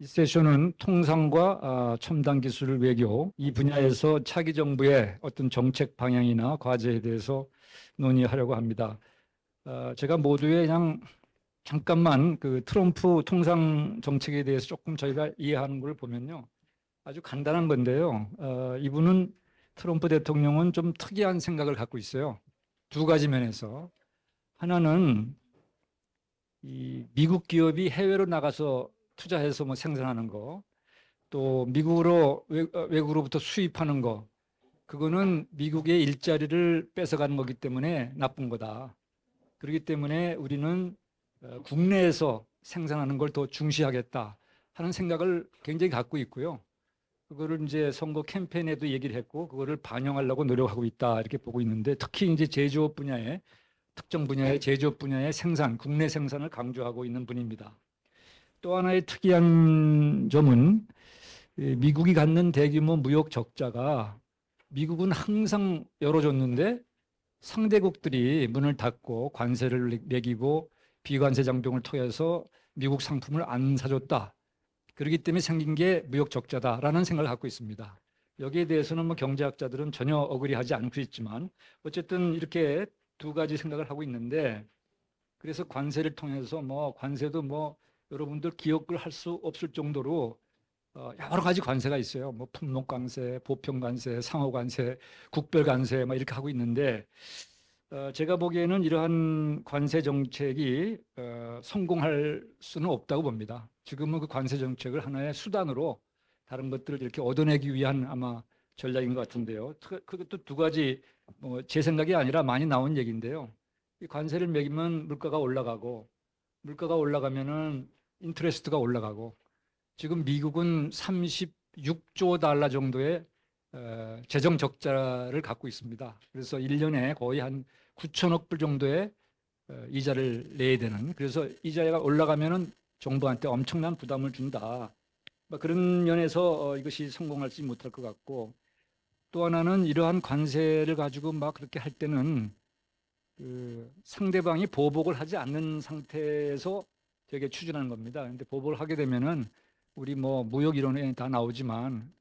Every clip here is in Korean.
이 세션은 통상과 첨단 기술 외교 이 분야에서 차기 정부의 어떤 정책 방향이나 과제에 대해서 논의하려고 합니다. 제가 모두에 그냥 잠깐만 그 트럼프 통상 정책에 대해서 조금 저희가 이해하는 걸 보면요. 아주 간단한 건데요. 이분은 트럼프 대통령은 좀 특이한 생각을 갖고 있어요. 두 가지 면에서. 하나는 이 미국 기업이 해외로 나가서 투자해서 뭐 생산하는 거, 또 미국으로 외국으로부터 수입하는 거, 그거는 미국의 일자리를 뺏어가는 거기 때문에 나쁜 거다. 그렇기 때문에 우리는 국내에서 생산하는 걸 더 중시하겠다 하는 생각을 굉장히 갖고 있고요. 그거를 이제 선거 캠페인에도 얘기를 했고, 그거를 반영하려고 노력하고 있다 이렇게 보고 있는데, 특히 이제 제조업 분야에 특정 분야의 제조업 분야의 생산, 국내 생산을 강조하고 있는 분입니다. 또 하나의 특이한 점은 미국이 갖는 대규모 무역 적자가 미국은 항상 열어줬는데 상대국들이 문을 닫고 관세를 매기고 비관세 장벽을 통해서 미국 상품을 안 사줬다. 그렇기 때문에 생긴 게 무역 적자다라는 생각을 갖고 있습니다. 여기에 대해서는 뭐 경제학자들은 전혀 어그리하지 않고 있지만 어쨌든 이렇게 두 가지 생각을 하고 있는데, 그래서 관세를 통해서 뭐 관세도 뭐 여러분들 기억을 할 수 없을 정도로 여러 가지 관세가 있어요. 뭐 품목 관세, 보편 관세, 상호 관세, 국별 관세 막 이렇게 하고 있는데, 제가 보기에는 이러한 관세 정책이 성공할 수는 없다고 봅니다. 지금은 그 관세 정책을 하나의 수단으로 다른 것들을 이렇게 얻어내기 위한 아마 전략인 것 같은데요. 그것도 두 가지, 뭐 제 생각이 아니라 많이 나온 얘기인데요. 이 관세를 매기면 물가가 올라가고, 물가가 올라가면은 인트레스트가 올라가고, 지금 미국은 36조 달러 정도의 재정 적자를 갖고 있습니다. 그래서 1년에 거의 한 9천억 불 정도의 이자를 내야 되는, 그래서 이자가 올라가면은 정부한테 엄청난 부담을 준다. 뭐 그런 면에서 이것이 성공할지 못할 것 같고, 또 하나는 이러한 관세를 가지고 막 그렇게 할 때는 그 상대방이 보복을 하지 않는 상태에서 되게 추진하는 겁니다. 그런데 보복을 하게 되면은 우리 뭐 무역 이론에 다 나오지만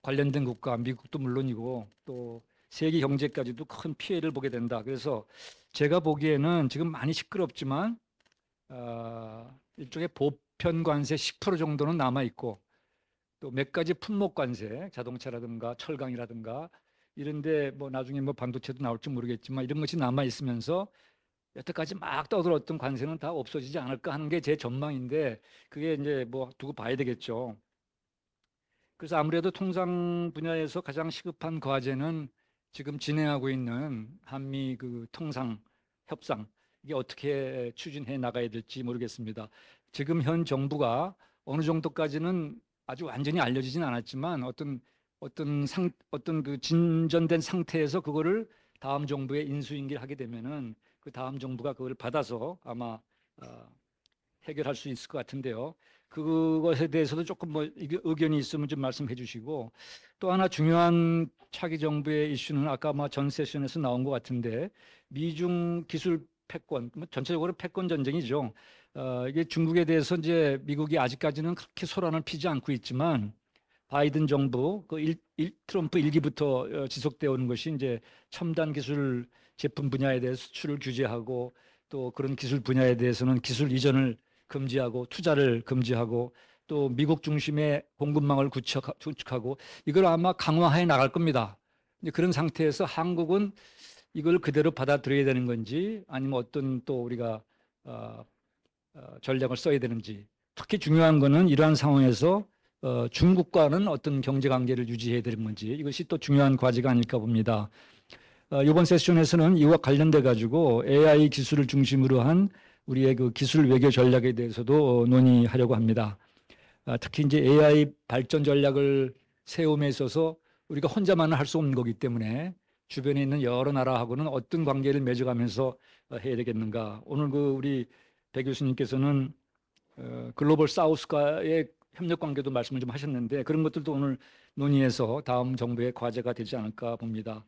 관련된 국가, 미국도 물론이고 또 세계 경제까지도 큰 피해를 보게 된다. 그래서 제가 보기에는 지금 많이 시끄럽지만 일종의 보편 관세 10% 정도는 남아 있고, 또 몇 가지 품목 관세, 자동차라든가 철강이라든가 이런데 뭐 나중에 뭐 반도체도 나올지 모르겠지만 이런 것이 남아 있으면서 여태까지 막 떠들었던 관세는 다 없어지지 않을까 하는 게 제 전망인데, 그게 이제 뭐 두고 봐야 되겠죠. 그래서 아무래도 통상 분야에서 가장 시급한 과제는 지금 진행하고 있는 한미 그 통상 협상, 이게 어떻게 추진해 나가야 될지 모르겠습니다. 지금 현 정부가 어느 정도까지는 아주 완전히 알려지진 않았지만 어떤 그 진전된 상태에서 그거를 다음 정부에 인수인계를 하게 되면은 그 다음 정부가 그걸 받아서 아마 어, 해결할 수 있을 것 같은데요. 그것에 대해서도 조금 뭐 의견이 있으면 좀 말씀해 주시고, 또 하나 중요한 차기 정부의 이슈는 아까 뭐 전 세션에서 나온 것 같은데, 미중 기술 패권, 뭐 전체적으로 패권 전쟁이죠. 이게 중국에 대해서 이제 미국이 아직까지는 그렇게 소란을 피지 않고 있지만, 바이든 정부 트럼프 일기부터 지속되어 오는 것이 이제 첨단 기술 제품 분야에 대해 수출을 규제하고, 또 그런 기술 분야에 대해서는 기술 이전을 금지하고 투자를 금지하고, 또 미국 중심의 공급망을 구축하고 이걸 아마 강화해 나갈 겁니다. 이제 그런 상태에서 한국은 이걸 그대로 받아들여야 되는 건지 아니면 어떤 또 우리가 어, 전략을 써야 되는지, 특히 중요한 거는 이러한 상황에서 중국과는 어떤 경제 관계를 유지해야 되는 건지, 이것이 또 중요한 과제가 아닐까 봅니다. 이번 세션에서는 이와 관련돼 가지고 AI 기술을 중심으로 한 우리의 그 기술 외교 전략에 대해서도 논의하려고 합니다. 특히 이제 AI 발전 전략을 세움에 있어서 우리가 혼자만은 할 수 없는 거기 때문에 주변에 있는 여러 나라하고는 어떤 관계를 맺어가면서 해야 되겠는가. 오늘 그 우리 배 교수님께서는 글로벌 사우스과의 협력 관계도 말씀을 좀 하셨는데, 그런 것들도 오늘 논의해서 다음 정부의 과제가 되지 않을까 봅니다.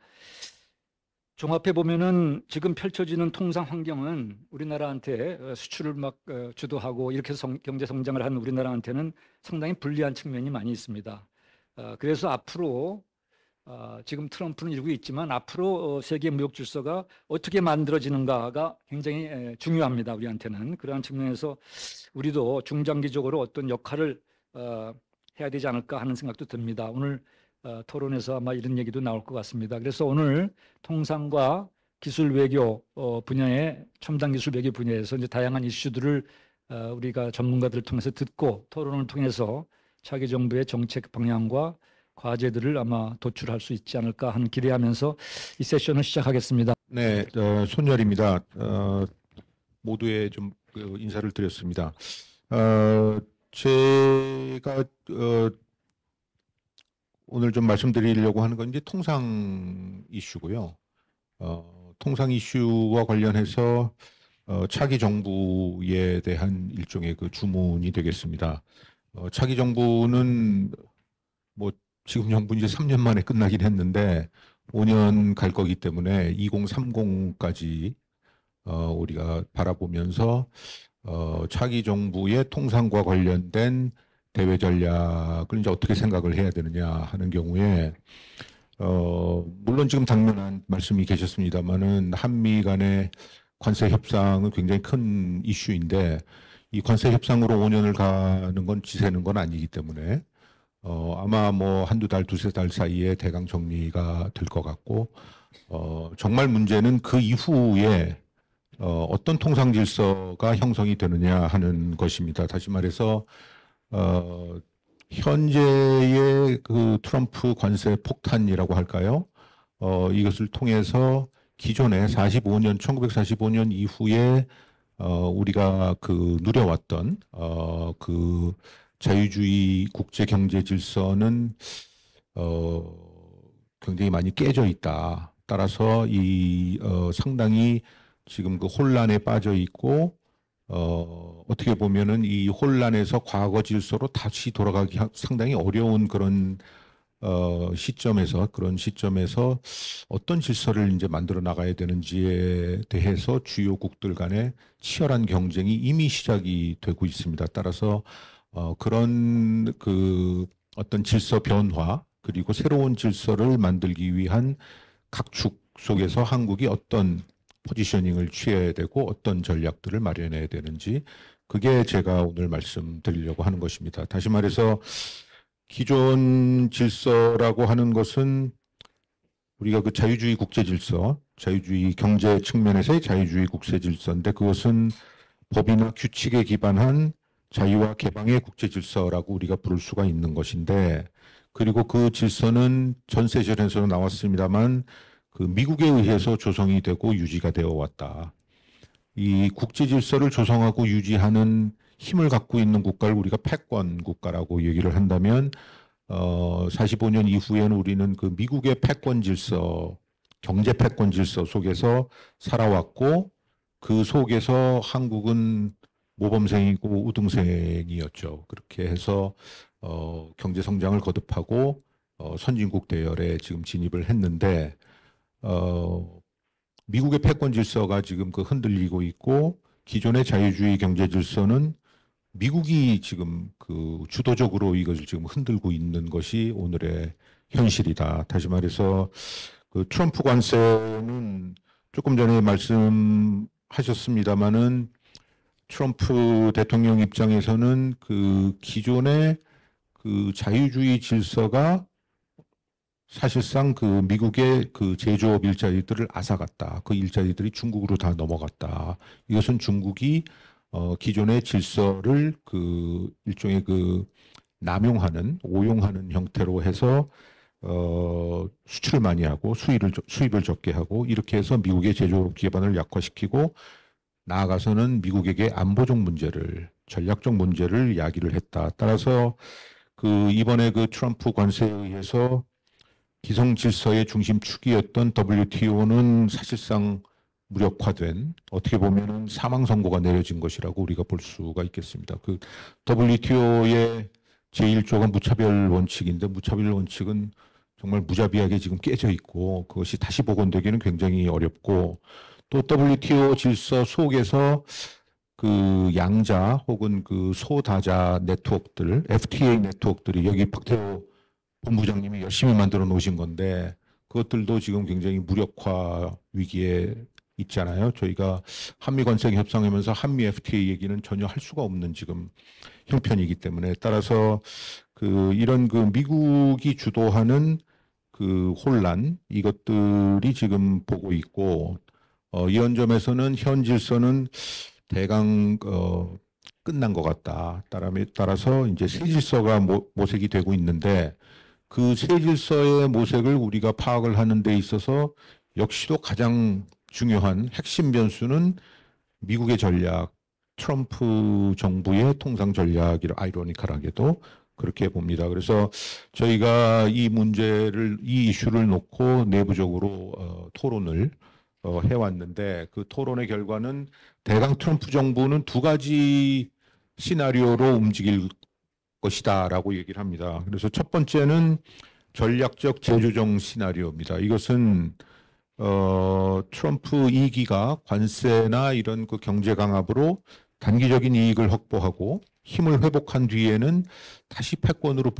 종합해 보면은 지금 펼쳐지는 통상 환경은 우리나라한테 수출을 막 주도하고 이렇게 경제 성장을 하는 우리나라한테는 상당히 불리한 측면이 많이 있습니다. 그래서 앞으로 지금 트럼프는 이루고 있지만 앞으로 세계 무역 질서가 어떻게 만들어지는가가 굉장히 중요합니다. 우리한테는 그러한 측면에서 우리도 중장기적으로 어떤 역할을 해야 되지 않을까 하는 생각도 듭니다. 오늘 토론에서 아마 이런 얘기도 나올 것 같습니다. 그래서 오늘 통상과 기술 외교 분야의 첨단 기술 외교 분야에서 이제 다양한 이슈들을 우리가 전문가들을 통해서 듣고 토론을 통해서 차기 정부의 정책 방향과 과제들을 아마 도출할 수 있지 않을까 하는 기대하면서 이 세션을 시작하겠습니다. 네, 손열입니다. 모두에 좀 인사를 드렸습니다. 제가 오늘 좀 말씀드리려고 하는 건 이제 통상 이슈고요. 통상 이슈와 관련해서 차기 정부에 대한 일종의 그 주문이 되겠습니다. 차기 정부는 뭐 지금 정부 이제 3년 만에 끝나긴 했는데 5년 갈 거기 때문에 2030까지 우리가 바라보면서 차기 정부의 통상과 관련된 대외 전략을 이제 어떻게 생각을 해야 되느냐 하는 경우에 물론 지금 당면한 말씀이 계셨습니다만은 한미 간의 관세 협상은 굉장히 큰 이슈인데 이 관세 협상으로 5년을 가는 건 지새는 건 아니기 때문에 아마 뭐 한두 달, 두세 달 사이에 대강 정리가 될 것 같고 정말 문제는 그 이후에 어떤 통상 질서가 형성이 되느냐 하는 것입니다. 다시 말해서 현재의 그 트럼프 관세 폭탄이라고 할까요? 이것을 통해서 기존에 1945년 이후에 우리가 그 누려왔던 그 자유주의 국제 경제 질서는 굉장히 많이 깨져 있다. 따라서 이 상당히 지금 그 혼란에 빠져 있고 어떻게 보면은 이 혼란에서 과거 질서로 다시 돌아가기 상당히 어려운 그런 시점에서 어떤 질서를 이제 만들어 나가야 되는지에 대해서 주요국들 간의 치열한 경쟁이 이미 시작이 되고 있습니다. 따라서 그런 그 어떤 질서 변화 그리고 새로운 질서를 만들기 위한 각축 속에서 한국이 어떤 포지셔닝을 취해야 되고 어떤 전략들을 마련해야 되는지 그게 제가 오늘 말씀드리려고 하는 것입니다. 다시 말해서 기존 질서라고 하는 것은 우리가 그 자유주의 국제 질서, 자유주의 경제 측면에서의 자유주의 국제 질서인데 그것은 법이나 규칙에 기반한 자유와 개방의 국제 질서라고 우리가 부를 수가 있는 것인데 그리고 그 질서는 전 세션에서 나왔습니다만 그 미국에 의해서 조성이 되고 유지가 되어 왔다. 이 국제 질서를 조성하고 유지하는 힘을 갖고 있는 국가를 우리가 패권 국가라고 얘기를 한다면 45년 이후에는 우리는 그 미국의 패권 질서, 경제 패권 질서 속에서 살아왔고 그 속에서 한국은 모범생이고 우등생이었죠. 그렇게 해서 경제 성장을 거듭하고 선진국 대열에 지금 진입을 했는데 미국의 패권 질서가 지금 그 흔들리고 있고 기존의 자유주의 경제 질서는 미국이 지금 그 주도적으로 이것을 지금 흔들고 있는 것이 오늘의 현실이다. 다시 말해서 그 트럼프 관세는 조금 전에 말씀하셨습니다마는 트럼프 대통령 입장에서는 그 기존의 그 자유주의 질서가 사실상 그 미국의 그 제조업 일자리들을 앗아갔다. 그 일자리들이 중국으로 다 넘어갔다. 이것은 중국이 기존의 질서를 그 일종의 그 남용하는, 오용하는 형태로 해서 수출을 많이 하고 수입을 적게 하고 이렇게 해서 미국의 제조업 기반을 약화시키고 나아가서는 미국에게 안보적 문제를, 전략적 문제를 야기를 했다. 따라서 그 이번에 그 트럼프 관세에 의해서 기성 질서의 중심축이었던 WTO는 사실상 무력화된 어떻게 보면은 사망 선고가 내려진 것이라고 우리가 볼 수가 있겠습니다. 그 WTO의 제1조가 무차별 원칙인데 무차별 원칙은 정말 무자비하게 지금 깨져 있고 그것이 다시 복원되기는 굉장히 어렵고 또 WTO 질서 속에서 그 양자 혹은 그 소다자 네트워크들, FTA 네트워크들이 여기 박태호 본부장님이 열심히 만들어 놓으신 건데 그것들도 지금 굉장히 무력화 위기에 있잖아요. 저희가 한미 관세 협상하면서 한미 FTA 얘기는 전혀 할 수가 없는 지금 형편이기 때문에 따라서 그 이런 그 미국이 주도하는 그 혼란 이것들이 지금 보고 있고 이런 점에서는 현 질서는 대강 끝난 것 같다. 따라서 이제 새 질서가 모색이 되고 있는데 그 새 질서의 모색을 우리가 파악을 하는 데 있어서 역시도 가장 중요한 핵심 변수는 미국의 전략, 트럼프 정부의 통상 전략이라 아이러니컬하게도 그렇게 봅니다. 그래서 저희가 이 문제를, 이 이슈를 놓고 내부적으로 토론을 해왔는데 그 토론의 결과는 대강 트럼프 정부는 두 가지 시나리오로 움직일 것이다라고 얘기를 합니다. 그래서 첫 번째는 전략적 재조정 시나리오입니다. 이것은 트럼프 2기가 관세나 이런 그 경제 강압으로 단기적인 이익을 확보하고 힘을 회복한 뒤에는 다시 패권으로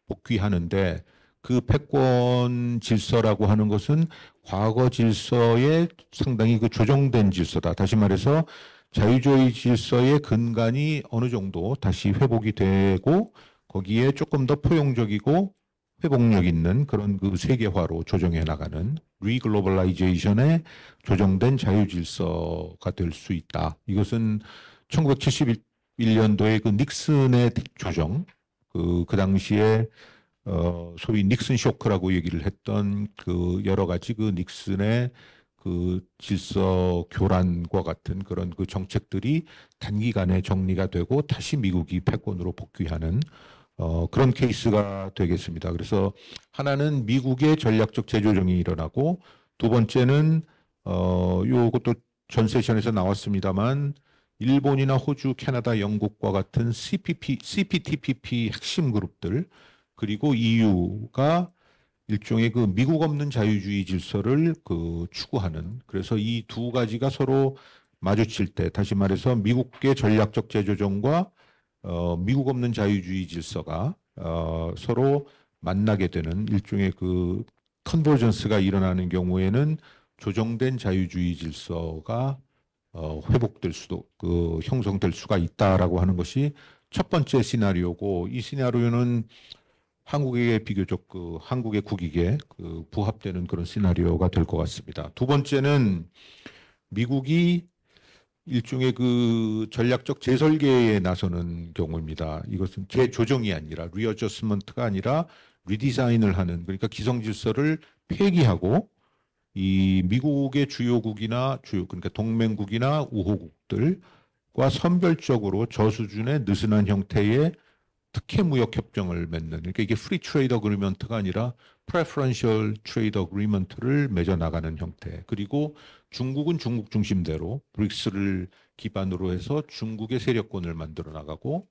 복귀하는데 그 패권 질서라고 하는 것은 과거 질서에 상당히 그 조정된 질서다. 다시 말해서 자유주의 질서의 근간이 어느 정도 다시 회복이 되고 거기에 조금 더 포용적이고 회복력 있는 그런 그 세계화로 조정해 나가는 리글로벌라이제이션에 조정된 자유질서가 될 수 있다. 이것은 1971년도에 그 닉슨의 조정, 그 당시에 소위 닉슨 쇼크라고 얘기를 했던 그 여러 가지 그 닉슨의 그 질서 교란과 같은 그런 그 정책들이 단기간에 정리가 되고 다시 미국이 패권으로 복귀하는 그런 케이스가 되겠습니다. 그래서 하나는 미국의 전략적 재조정이 일어나고 두 번째는 요것도 전 세션에서 나왔습니다만 일본이나 호주, 캐나다, 영국과 같은 CPTPP 핵심 그룹들 그리고 EU가 일종의 그 미국 없는 자유주의 질서를 그 추구하는 그래서 이 두 가지가 서로 마주칠 때 다시 말해서 미국의 전략적 재조정과 미국 없는 자유주의 질서가 서로 만나게 되는 일종의 그 컨버전스가 일어나는 경우에는 조정된 자유주의 질서가 회복될 수도 형성될 수가 있다라고 하는 것이 첫 번째 시나리오고 이 시나리오는 한국의 비교적 한국의 국익에 부합되는 그런 시나리오가 될 것 같습니다. 두 번째는 미국이 일종의 그 전략적 재설계에 나서는 경우입니다. 이것은 재조정이 아니라 리어저스먼트가 아니라 리디자인을 하는 그러니까 기성 질서를 폐기하고 이 미국의 주요국이나 그러니까 동맹국이나 우호국들과 선별적으로 저수준의 느슨한 형태의 특혜 무역 협정을 맺는 그러니까 이게 프리 트레이드 어그리먼트가 아니라 프레퍼런셜 트레이드 어그리먼트를 맺어 나가는 형태. 그리고 중국은 중국 중심대로 브릭스를 기반으로 해서 중국의 세력권을 만들어 나가고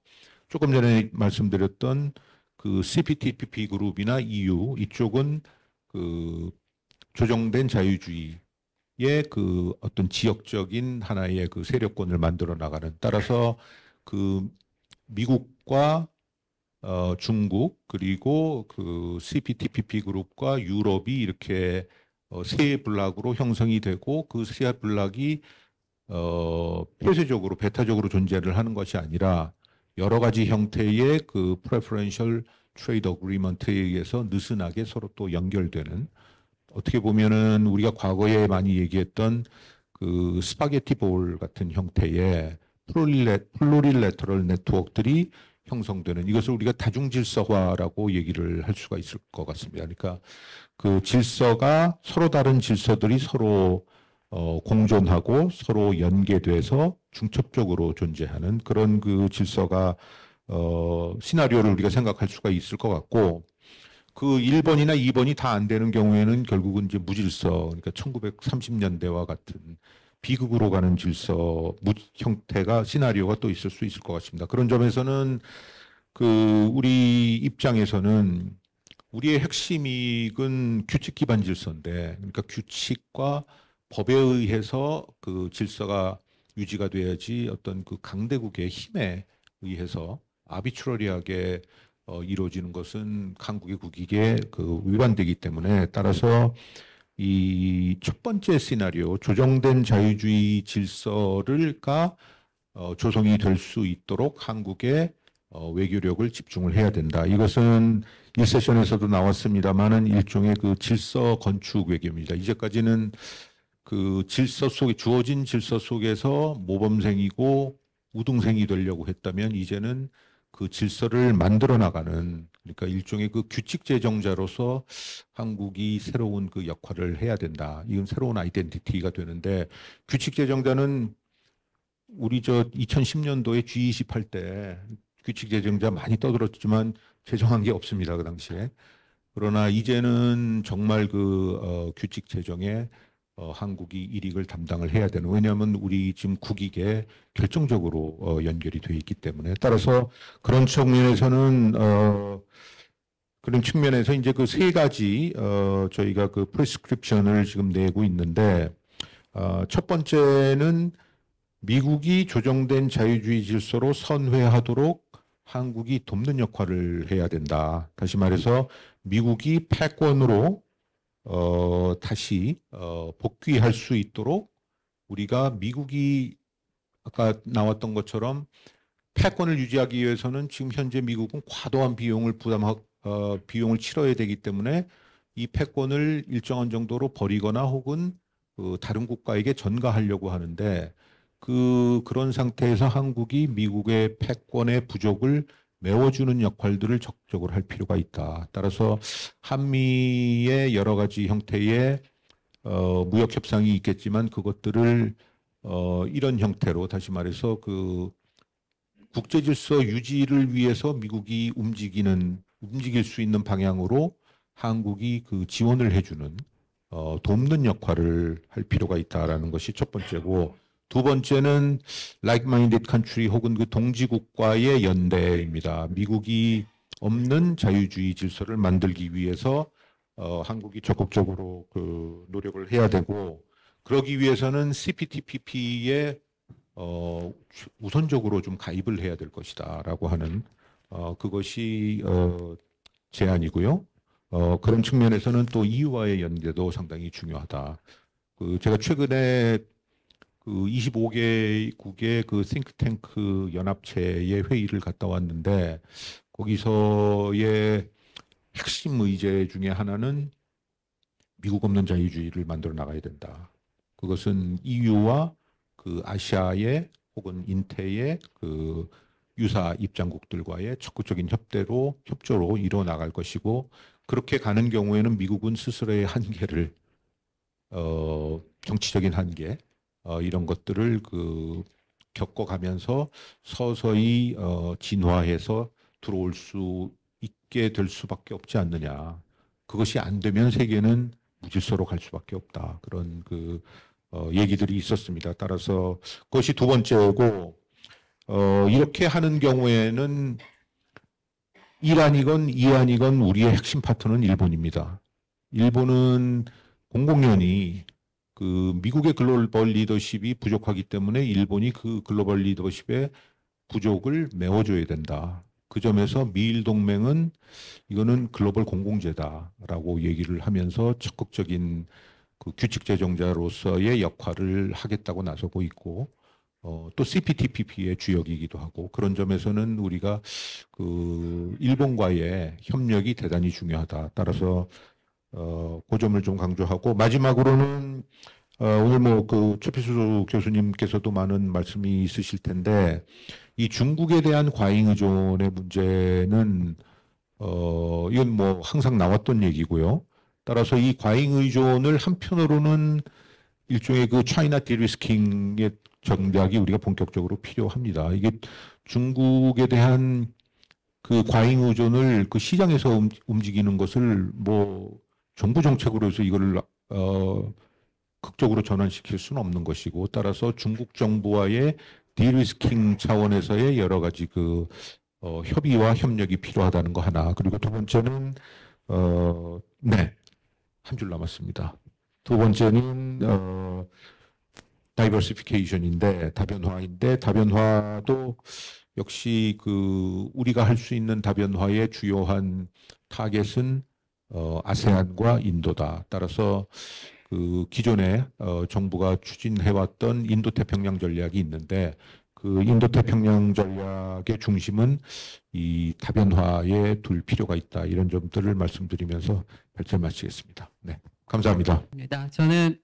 조금 전에 말씀드렸던 그 CPTPP 그룹이나 EU 이쪽은 그 조정된 자유주의의 그 어떤 지역적인 하나의 그 세력권을 만들어 나가는 따라서 그 미국과 중국 그리고 그 CPTPP 그룹과 유럽이 이렇게 세 블락으로 형성이 되고 그 세 블락이 폐쇄적으로 배타적으로 존재를 하는 것이 아니라 여러 가지 형태의 그 프레퍼런셜 트레이드 어그리먼트에 의해서 느슨하게 서로 또 연결되는 어떻게 보면은 우리가 과거에 많이 얘기했던 그 스파게티 볼 같은 형태의 플로리레터럴 네트워크들이 형성되는 이것을 우리가 다중질서화라고 얘기를 할 수가 있을 것 같습니다. 그러니까 그 질서가 서로 다른 질서들이 서로 공존하고 서로 연계돼서 중첩적으로 존재하는 그런 그 질서가 시나리오를 우리가 생각할 수가 있을 것 같고 그 1번이나 2번이 다 안 되는 경우에는 결국은 이제 무질서 그러니까 1930년대와 같은 비극으로 가는 질서 형태가 시나리오가 또 있을 수 있을 것 같습니다. 그런 점에서는 그 우리 입장에서는 우리의 핵심 이익은 규칙 기반 질서인데, 그러니까 규칙과 법에 의해서 그 질서가 유지가 돼야지 어떤 그 강대국의 힘에 의해서 아비트러리하게 이루어지는 것은 강국의 국익에 그 위반되기 때문에 따라서 이 첫 번째 시나리오 조정된 자유주의 질서를가 조성이 될 수 있도록 한국의 외교력을 집중을 해야 된다. 이것은 1세션에서도 나왔습니다만은 일종의 그 질서 건축 외교입니다. 이제까지는 그 질서 속에 주어진 질서 속에서 모범생이고 우등생이 되려고 했다면 이제는 그 질서를 만들어 나가는 그러니까 일종의 그 규칙 제정자로서 한국이 새로운 그 역할을 해야 된다. 이건 새로운 아이덴티티가 되는데 규칙 제정자는 우리 저 2010년도에 G20 할 때 규칙 제정자 많이 떠들었지만 제정한 게 없습니다. 그 당시에. 그러나 이제는 정말 그 규칙 제정에 한국이 일익을 담당을 해야 되는 왜냐하면 우리 지금 국익에 결정적으로 연결이 돼 있기 때문에 따라서 그런 측면에서는 그런 측면에서 이제 그 세 가지 저희가 그 프레스크립션을 지금 내고 있는데 첫 번째는 미국이 조정된 자유주의 질서로 선회하도록 한국이 돕는 역할을 해야 된다. 다시 말해서 미국이 패권으로 다시 복귀할 수 있도록 우리가 미국이 아까 나왔던 것처럼 패권을 유지하기 위해서는 지금 현재 미국은 과도한 비용을 치러야 되기 때문에 이 패권을 일정한 정도로 버리거나 혹은 다른 국가에게 전가하려고 하는데 그런 상태에서 한국이 미국의 패권의 부족을 메워주는 역할들을 적극적으로 할 필요가 있다. 따라서 한미의 여러 가지 형태의 무역 협상이 있겠지만 그것들을 이런 형태로 다시 말해서 그 국제 질서 유지를 위해서 미국이 움직일 수 있는 방향으로 한국이 그 지원을 해주는 돕는 역할을 할 필요가 있다라는 것이 첫 번째고 두 번째는 like-minded country 혹은 그 동지국과의 연대입니다. 미국이 없는 자유주의 질서를 만들기 위해서 한국이 적극적으로 그 노력을 해야 되고 그러기 위해서는 CPTPP에 우선적으로 좀 가입을 해야 될 것이다라고 하는 그것이 제안이고요. 그런 측면에서는 또 EU와의 연계도 상당히 중요하다. 제가 최근에 그 25개국의 그 싱크탱크 연합체의 회의를 갔다 왔는데 거기서의 핵심 의제 중에 하나는 미국 없는 자유주의를 만들어 나가야 된다. 그것은 EU와 그 아시아의 혹은 인태의 그 유사 입장국들과의 적극적인 협조로 이뤄 나갈 것이고 그렇게 가는 경우에는 미국은 스스로의 한계를 정치적인 한계 이런 것들을 그 겪어가면서 서서히 진화해서 들어올 수 있게 될 수밖에 없지 않느냐. 그것이 안 되면 세계는 무질서로 갈 수밖에 없다. 그런 그 얘기들이 있었습니다. 따라서 그것이 두 번째고 이렇게 하는 경우에는 이란이건 이란이건 우리의 핵심 파트너는 일본입니다. 일본은 공공연히 그 미국의 글로벌 리더십이 부족하기 때문에 일본이 그 글로벌 리더십의 부족을 메워줘야 된다. 그 점에서 미일 동맹은 이거는 글로벌 공공재다라고 얘기를 하면서 적극적인 그 규칙 제정자로서의 역할을 하겠다고 나서고 있고 또 CPTPP의 주역이기도 하고 그런 점에서는 우리가 그 일본과의 협력이 대단히 중요하다. 따라서 그 점을 좀 강조하고 마지막으로는 오늘 뭐 그 최필수 교수님께서도 많은 말씀이 있으실 텐데 이 중국에 대한 과잉 의존의 문제는 이건 뭐 항상 나왔던 얘기고요. 따라서 이 과잉 의존을 한편으로는 일종의 그 차이나 디리스킹의 전략이 우리가 본격적으로 필요합니다. 이게 중국에 대한 그 과잉 의존을 그 시장에서 움직이는 것을 뭐 정부 정책으로 해서 이거를 극적으로 전환시킬 수는 없는 것이고 따라서 중국 정부와의 디리스킹 차원에서의 여러 가지 그 협의와 협력이 필요하다는 거 하나. 그리고 두 번째는 네, 한 줄 남았습니다. 두 번째는 다이버시피케이션인데 다변화도 역시 그 우리가 할 수 있는 다변화의 주요한 타겟은 아세안과 인도다. 따라서 그 기존에 정부가 추진해왔던 인도태평양 전략이 있는데 그 인도태평양 전략의 중심은 이 다변화에 둘 필요가 있다. 이런 점들을 말씀드리면서 발제 마치겠습니다. 네, 감사합니다. 저는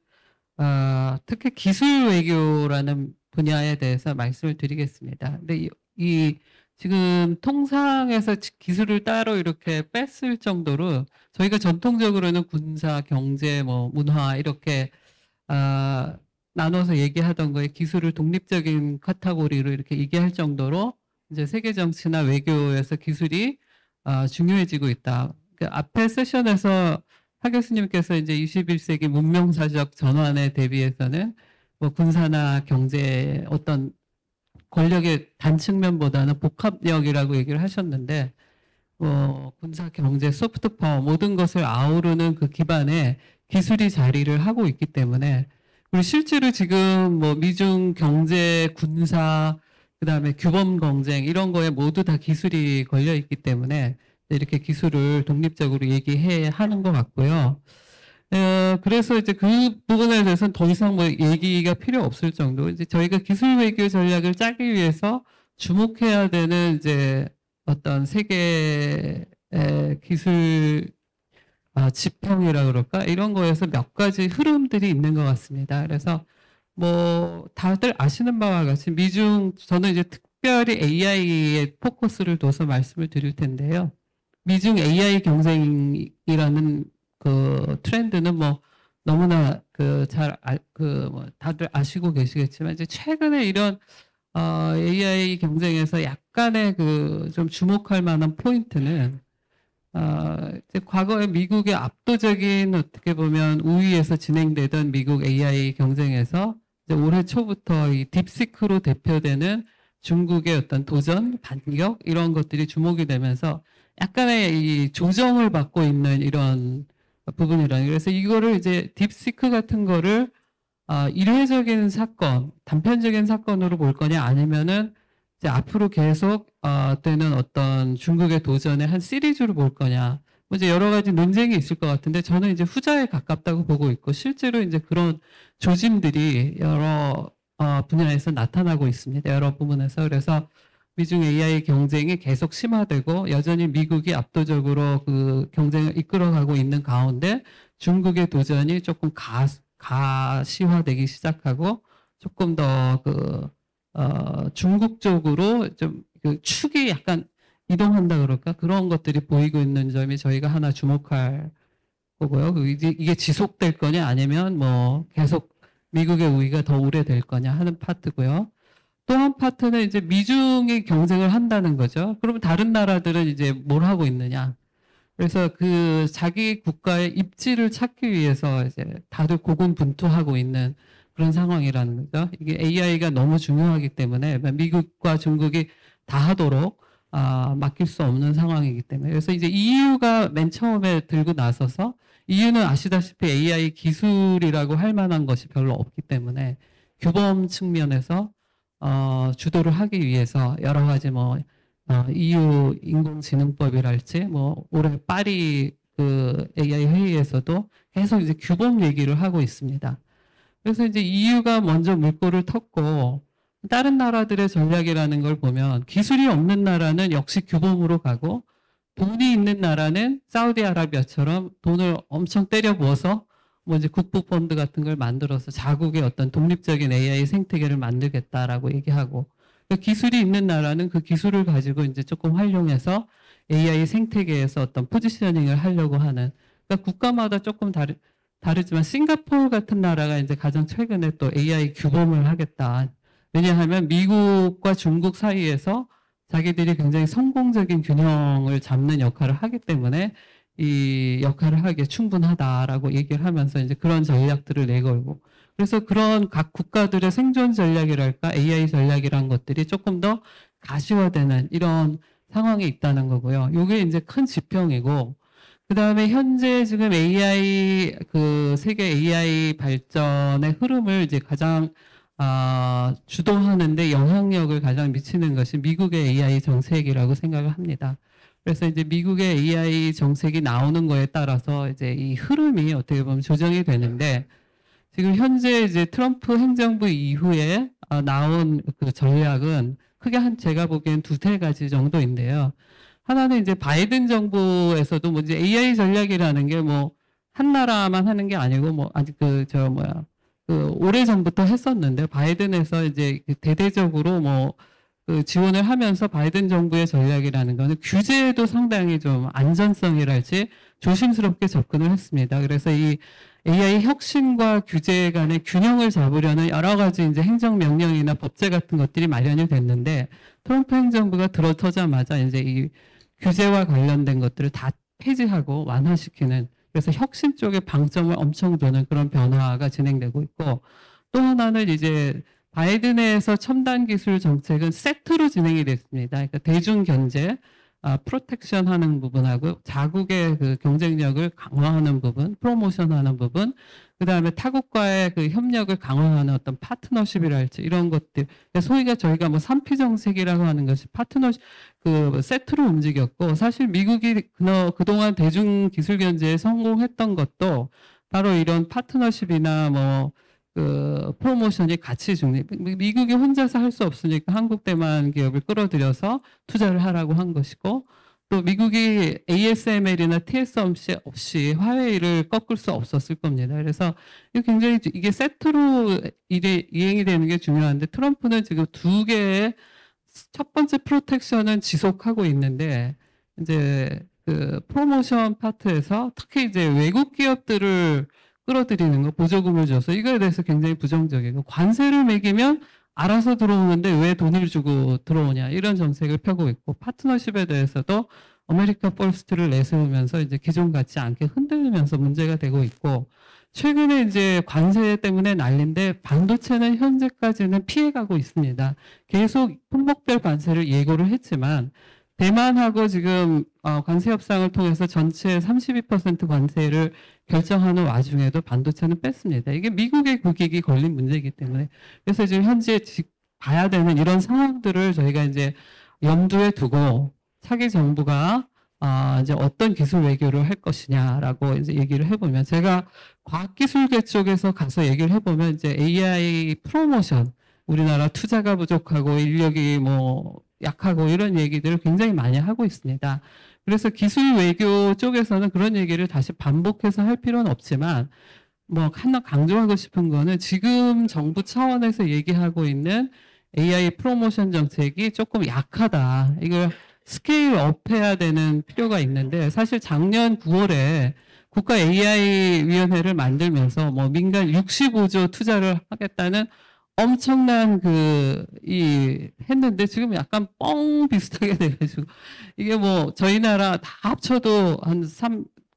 특히 기술 외교라는 분야에 대해서 말씀을 드리겠습니다. 근데 지금 통상에서 기술을 따로 이렇게 뺐을 정도로 저희가 전통적으로는 군사, 경제, 뭐 문화 이렇게 나눠서 얘기하던 거에 기술을 독립적인 카테고리로 이렇게 얘기할 정도로 이제 세계 정치나 외교에서 기술이 중요해지고 있다. 그 앞에 세션에서 하 교수님께서 이제 21세기 문명사적 전환에 대비해서는 뭐 군사나 경제 어떤 권력의 단측면보다는 복합력이라고 얘기를 하셨는데, 군사, 경제, 소프트 파워 모든 것을 아우르는 그 기반에 기술이 자리를 하고 있기 때문에, 그리고 실제로 지금 뭐 미중 경제, 군사, 그다음에 규범 경쟁 이런 거에 모두 다 기술이 걸려 있기 때문에 이렇게 기술을 독립적으로 얘기해야 하는 것 같고요. 그래서 이제 그 부분에 대해서는 더 이상 뭐 얘기가 필요 없을 정도. 이제 저희가 기술 외교 전략을 짜기 위해서 주목해야 되는 이제 어떤 세계의 기술 지평이라 그럴까? 이런 거에서 몇 가지 흐름들이 있는 것 같습니다. 그래서 뭐 다들 아시는 바와 같이 저는 이제 특별히 AI에 포커스를 둬서 말씀을 드릴 텐데요. 미중 AI 경쟁이라는 그 트렌드는 뭐 너무나 다들 아시고 계시겠지만 이제 최근에 이런 AI 경쟁에서 약간의 좀 주목할 만한 포인트는 이제 과거에 미국의 압도적인 어떻게 보면 우위에서 진행되던 미국 AI 경쟁에서 이제 올해 초부터 이 딥시크로 대표되는 중국의 어떤 도전, 반격 이런 것들이 주목이 되면서 약간의 이 조정을 받고 있는 이런 부분이라는. 그래서 이거를 이제 딥시크 같은 거를 일회적인 사건, 단편적인 사건으로 볼 거냐 아니면은 이제 앞으로 계속 되는 어떤 중국의 도전의 한 시리즈로 볼 거냐. 뭐 이제 여러 가지 논쟁이 있을 것 같은데 저는 이제 후자에 가깝다고 보고 있고 실제로 이제 그런 조짐들이 여러 분야에서 나타나고 있습니다. 여러 부분에서. 그래서 미중 AI 경쟁이 계속 심화되고 여전히 미국이 압도적으로 그 경쟁을 이끌어가고 있는 가운데 중국의 도전이 조금 가시화되기 시작하고 조금 더 중국 쪽으로 좀 그 축이 약간 이동한다 그럴까? 그런 것들이 보이고 있는 점이 저희가 하나 주목할 거고요. 이게 지속될 거냐 아니면 뭐 계속 미국의 우위가 더 오래될 거냐 하는 파트고요. 또 한 파트는 이제 미중이 경쟁을 한다는 거죠. 그러면 다른 나라들은 이제 뭘 하고 있느냐. 그래서 그 자기 국가의 입지를 찾기 위해서 이제 다들 고군분투하고 있는 그런 상황이라는 거죠. 이게 AI가 너무 중요하기 때문에 미국과 중국이 다 하도록 맡길 수 없는 상황이기 때문에. 그래서 이제 EU가 맨 처음에 들고 나서서 EU는 아시다시피 AI 기술이라고 할 만한 것이 별로 없기 때문에 규범 측면에서 주도를 하기 위해서 여러 가지 뭐 EU 인공지능법이랄지 뭐 올해 파리 그 AI 회의에서도 계속 이제 규범 얘기를 하고 있습니다. 그래서 이제 EU가 먼저 물꼬를 텄고 다른 나라들의 전략이라는 걸 보면 기술이 없는 나라는 역시 규범으로 가고 돈이 있는 나라는 사우디아라비아처럼 돈을 엄청 때려 부어서 뭐 이제 국부펀드 같은 걸 만들어서 자국의 어떤 독립적인 AI 생태계를 만들겠다라고 얘기하고 기술이 있는 나라는 그 기술을 가지고 이제 조금 활용해서 AI 생태계에서 어떤 포지셔닝을 하려고 하는. 그러니까 국가마다 조금 다르지만 싱가포르 같은 나라가 이제 가장 최근에 또 AI 규범을 하겠다. 왜냐하면 미국과 중국 사이에서 자기들이 굉장히 성공적인 균형을 잡는 역할을 하기 때문에 이 역할을 하기에 충분하다라고 얘기를 하면서 이제 그런 전략들을 내걸고. 그래서 그런 각 국가들의 생존 전략이랄까 AI 전략이란 것들이 조금 더 가시화되는 이런 상황이 있다는 거고요. 이게 이제 큰 지평이고 그다음에 현재 지금 AI 그 세계 AI 발전의 흐름을 이제 가장 주도하는데 영향력을 가장 미치는 것이 미국의 AI 정책이라고 생각을 합니다. 그래서 이제 미국의 AI 정책이 나오는 거에 따라서 이제 이 흐름이 어떻게 보면 조정이 되는데 지금 현재 이제 트럼프 행정부 이후에 나온 그 전략은 크게 제가 보기엔 두세 가지 정도인데요. 하나는 이제 바이든 정부에서도 뭐 이제 AI 전략이라는 게 뭐 한 나라만 하는 게 아니고 뭐 아직 오래전부터 했었는데 바이든에서 이제 대대적으로 뭐 그 지원을 하면서 바이든 정부의 전략이라는 거는 규제에도 상당히 좀 안전성이랄지 조심스럽게 접근을 했습니다. 그래서 이 AI 혁신과 규제 간의 균형을 잡으려는 여러 가지 이제 행정명령이나 법제 같은 것들이 마련이 됐는데 트럼프 행정부가 들어서자마자 이제 이 규제와 관련된 것들을 다 폐지하고 완화시키는 그래서 혁신 쪽에 방점을 엄청 두는 그런 변화가 진행되고 있고 또 하나는 이제 바이든에서 첨단 기술 정책은 세트로 진행이 됐습니다. 그러니까 대중 견제, 프로텍션 하는 부분하고 자국의 그 경쟁력을 강화하는 부분, 프로모션하는 부분, 그 다음에 타국과의 그 협력을 강화하는 어떤 파트너십이랄지 이런 것들, 소위가 저희가 뭐 3P 정책이라고 하는 것이 파트너십, 그 세트로 움직였고, 사실 미국이 그동안 대중 기술 견제에 성공했던 것도 바로 이런 파트너십이나 뭐 그 프로모션이 같이 미국이 혼자서 할 수 없으니까 한국 대만 기업을 끌어들여서 투자를 하라고 한 것이고 또 미국이 ASML이나 TSMC 없이 화웨이를 꺾을 수 없었을 겁니다. 그래서 굉장히 이게 세트로 이행이 되는 게 중요한데 트럼프는 지금 두 개의 첫 번째 프로텍션은 지속하고 있는데 이제 그 프로모션 파트에서 특히 이제 외국 기업들을 끌어들이는 거, 보조금을 줘서 이거에 대해서 굉장히 부정적이고 관세를 매기면 알아서 들어오는데 왜 돈을 주고 들어오냐 이런 정책을 펴고 있고 파트너십에 대해서도 아메리카 퍼스트를 내세우면서 이제 기존 같지 않게 흔들리면서 문제가 되고 있고 최근에 이제 관세 때문에 난리인데 반도체는 현재까지는 피해가고 있습니다. 계속 품목별 관세를 예고를 했지만 대만하고 지금 관세 협상을 통해서 전체 32% 관세를 결정하는 와중에도 반도체는 뺐습니다. 이게 미국의 국익이 걸린 문제이기 때문에 그래서 지금 현재 봐야 되는 이런 상황들을 저희가 이제 염두에 두고 차기 정부가 이제 어떤 기술 외교를 할 것이냐라고 이제 얘기를 해보면 제가 과학기술계 쪽에서 가서 얘기를 해보면 이제 AI 프로모션 우리나라 투자가 부족하고 인력이 뭐 약하고 이런 얘기들을 굉장히 많이 하고 있습니다. 그래서 기술 외교 쪽에서는 그런 얘기를 다시 반복해서 할 필요는 없지만 뭐 하나 강조하고 싶은 거는 지금 정부 차원에서 얘기하고 있는 AI 프로모션 정책이 조금 약하다. 이걸 스케일업 해야 되는 필요가 있는데 사실 작년 9월에 국가 AI-위원회를 만들면서 뭐 민간 65조 투자를 하겠다는 엄청난 했는데 지금 약간 뻥 비슷하게 돼가지고 이게 뭐 저희 나라 다 합쳐도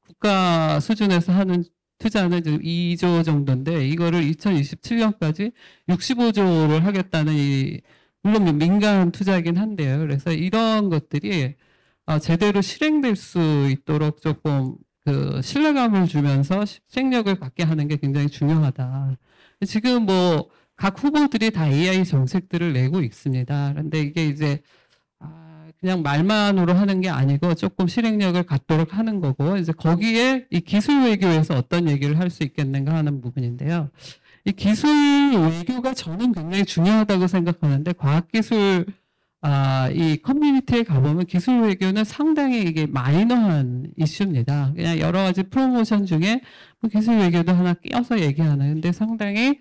국가 수준에서 하는 투자는 지금 2조 정도인데 이거를 2027년까지 65조를 하겠다는 물론 민간 투자이긴 한데요. 그래서 이런 것들이 제대로 실행될 수 있도록 조금 그 신뢰감을 주면서 실행력을 갖게 하는 게 굉장히 중요하다. 지금 뭐 각 후보들이 다 AI 정책들을 내고 있습니다. 그런데 이게 이제 그냥 말만으로 하는 게 아니고 조금 실행력을 갖도록 하는 거고 이제 거기에 이 기술 외교에서 어떤 얘기를 할 수 있겠는가 하는 부분인데요. 이 기술 외교가 저는 굉장히 중요하다고 생각하는데 과학기술 이 커뮤니티에 가보면 기술 외교는 상당히 이게 마이너한 이슈입니다. 그냥 여러 가지 프로모션 중에 뭐 기술 외교도 하나 끼워서 얘기하는 근데 상당히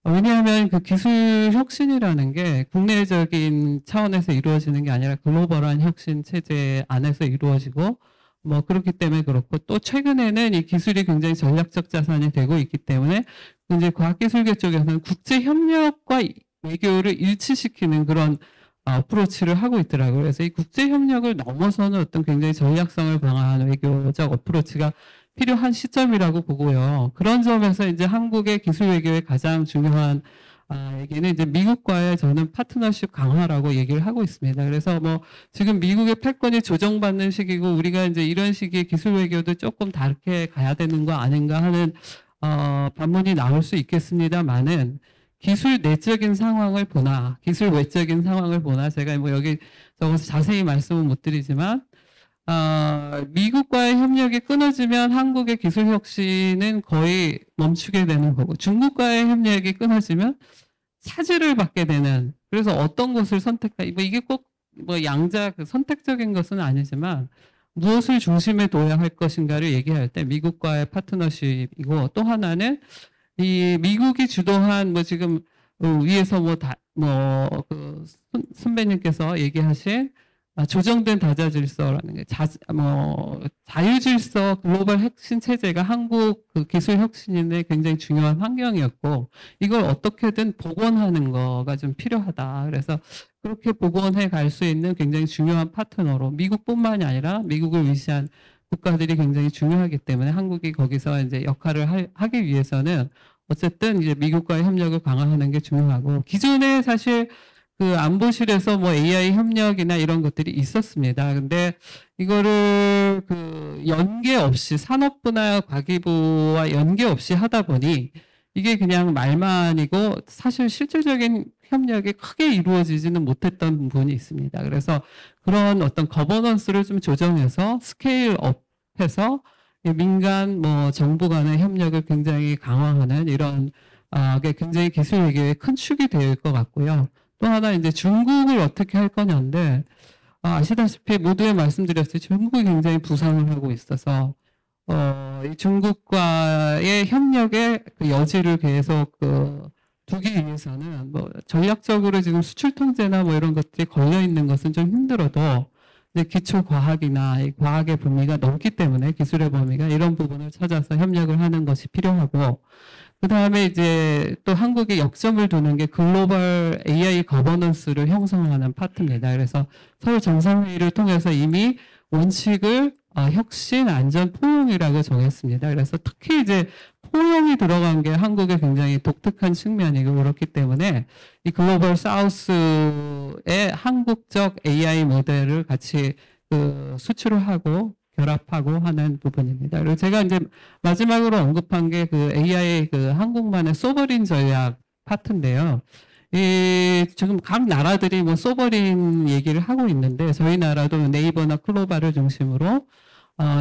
왜냐하면 그 기술 혁신이라는 게 국내적인 차원에서 이루어지는 게 아니라 글로벌한 혁신 체제 안에서 이루어지고 뭐 그렇기 때문에 그렇고 또 최근에는 이 기술이 굉장히 전략적 자산이 되고 있기 때문에 이제 과학기술계 쪽에서는 국제 협력과 외교를 일치시키는 그런 어프로치를 하고 있더라고요. 그래서 이 국제 협력을 넘어서는 어떤 굉장히 전략성을 강화하는 외교적 어프로치가 필요한 시점이라고 보고요. 그런 점에서 이제 한국의 기술 외교의 가장 중요한 얘기는 이제 미국과의 저는 파트너십 강화라고 얘기를 하고 있습니다. 그래서 뭐 지금 미국의 패권이 조정받는 시기고 우리가 이제 이런 시기에 기술 외교도 조금 다르게 가야 되는 거 아닌가 하는 반문이 나올 수 있겠습니다만은 기술 내적인 상황을 보나 기술 외적인 상황을 보나 제가 뭐 여기 적어서 자세히 말씀은 못 드리지만 미국과의 협력이 끊어지면 한국의 기술 혁신은 거의 멈추게 되는 거고 중국과의 협력이 끊어지면 차질을 받게 되는 그래서 어떤 것을 선택할 뭐 이게 꼭 뭐 양자 그 선택적인 것은 아니지만 무엇을 중심에 둬야 할 것인가를 얘기할 때 미국과의 파트너십이고 또 하나는 이 미국이 주도한 뭐 지금 위에서 뭐그 선배님께서 얘기하신 조정된 다자질서라는 게 자유질서 글로벌 혁신 체제가 한국 그 기술 혁신인의 굉장히 중요한 환경이었고 이걸 어떻게든 복원하는 거가 좀 필요하다. 그래서 그렇게 복원해 갈 수 있는 굉장히 중요한 파트너로 미국뿐만이 아니라 미국을 위시한 국가들이 굉장히 중요하기 때문에 한국이 거기서 이제 역할을 하기 위해서는 어쨌든 이제 미국과의 협력을 강화하는 게 중요하고 기존에 사실 그 안보실에서 뭐 AI 협력이나 이런 것들이 있었습니다. 근데 이거를 그 연계 없이 산업부나 과기부와 연계 없이 하다 보니 이게 그냥 말만이고 사실 실질적인 협력이 크게 이루어지지는 못했던 부분이 있습니다. 그래서 그런 어떤 거버넌스를 좀 조정해서 스케일업해서 민간 뭐 정부 간의 협력을 굉장히 강화하는 이런 게 굉장히 기술 외교의 큰 축이 될 것 같고요. 또 하나 이제 중국을 어떻게 할 거냐인데 아시다시피 모두에 말씀드렸듯이 중국이 굉장히 부상을 하고 있어서 이 중국과의 협력의 그 여지를 계속 두기 위해서는 뭐 전략적으로 지금 수출 통제나 뭐 이런 것들이 걸려 있는 것은 좀 힘들어도 이제 기초 과학이나 이 과학의 범위가 넓기 때문에 기술의 범위가 이런 부분을 찾아서 협력을 하는 것이 필요하고 그 다음에 이제 또 한국에 역점을 두는 게 글로벌 AI 거버넌스를 형성하는 파트입니다. 그래서 서울 정상회의를 통해서 이미 원칙을 혁신, 안전, 포용이라고 정했습니다. 그래서 특히 이제 포용이 들어간 게 한국의 굉장히 독특한 측면이고 그렇기 때문에 이 글로벌 사우스의 한국적 AI 모델을 같이 수출을 하고 결합하고 하는 부분입니다. 그리고 제가 이제 마지막으로 언급한 게 그 AI 그 한국만의 소버린 전략 파트인데요. 지금 각 나라들이 뭐 소버린 얘기를 하고 있는데 저희 나라도 네이버나 클로바를 중심으로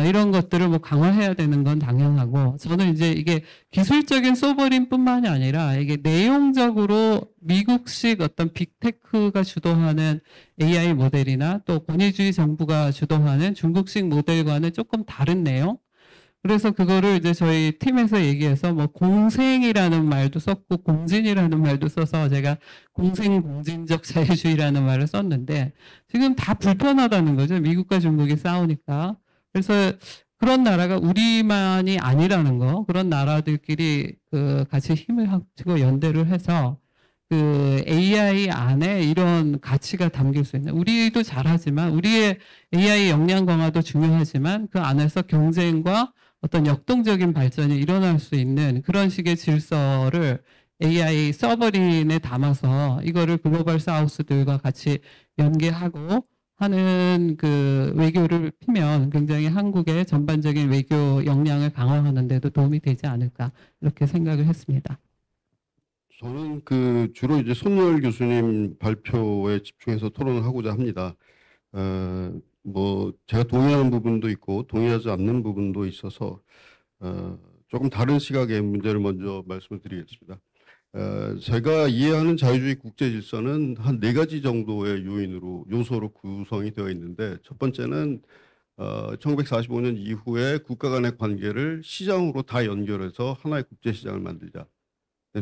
이런 것들을 뭐 강화해야 되는 건 당연하고 저는 이제 이게 기술적인 소버린뿐만이 아니라 이게 내용적으로 미국식 어떤 빅테크가 주도하는 AI 모델이나 또 권위주의 정부가 주도하는 중국식 모델과는 조금 다른 내용. 그래서 그거를 이제 저희 팀에서 얘기해서 뭐 공생이라는 말도 썼고 공진이라는 말도 써서 제가 공생공진적 자유주의라는 말을 썼는데 지금 다 불편하다는 거죠. 미국과 중국이 싸우니까. 그래서 그런 나라가 우리만이 아니라는 거, 그런 나라들끼리 같이 힘을 합치고 연대를 해서 AI 안에 이런 가치가 담길 수 있는, 우리도 잘하지만, 우리의 AI 역량 강화도 중요하지만, 그 안에서 경쟁과 어떤 역동적인 발전이 일어날 수 있는 그런 식의 질서를 AI 서버린에 담아서 이거를 글로벌 사우스들과 같이 연계하고 하는 그 외교를 피면 굉장히 한국의 전반적인 외교 역량을 강화하는 데도 도움이 되지 않을까 이렇게 생각을 했습니다. 저는 주로 이제 손열 교수님 발표에 집중해서 토론을 하고자 합니다. 뭐 제가 동의하는 부분도 있고 동의하지 않는 부분도 있어서 조금 다른 시각의 문제를 먼저 말씀을 드리겠습니다. 제가 이해하는 자유주의 국제 질서는 한 4가지 정도의 요소로 구성이 되어 있는데 첫 번째는 1945년 이후에 국가 간의 관계를 시장으로 다 연결해서 하나의 국제 시장을 만들자.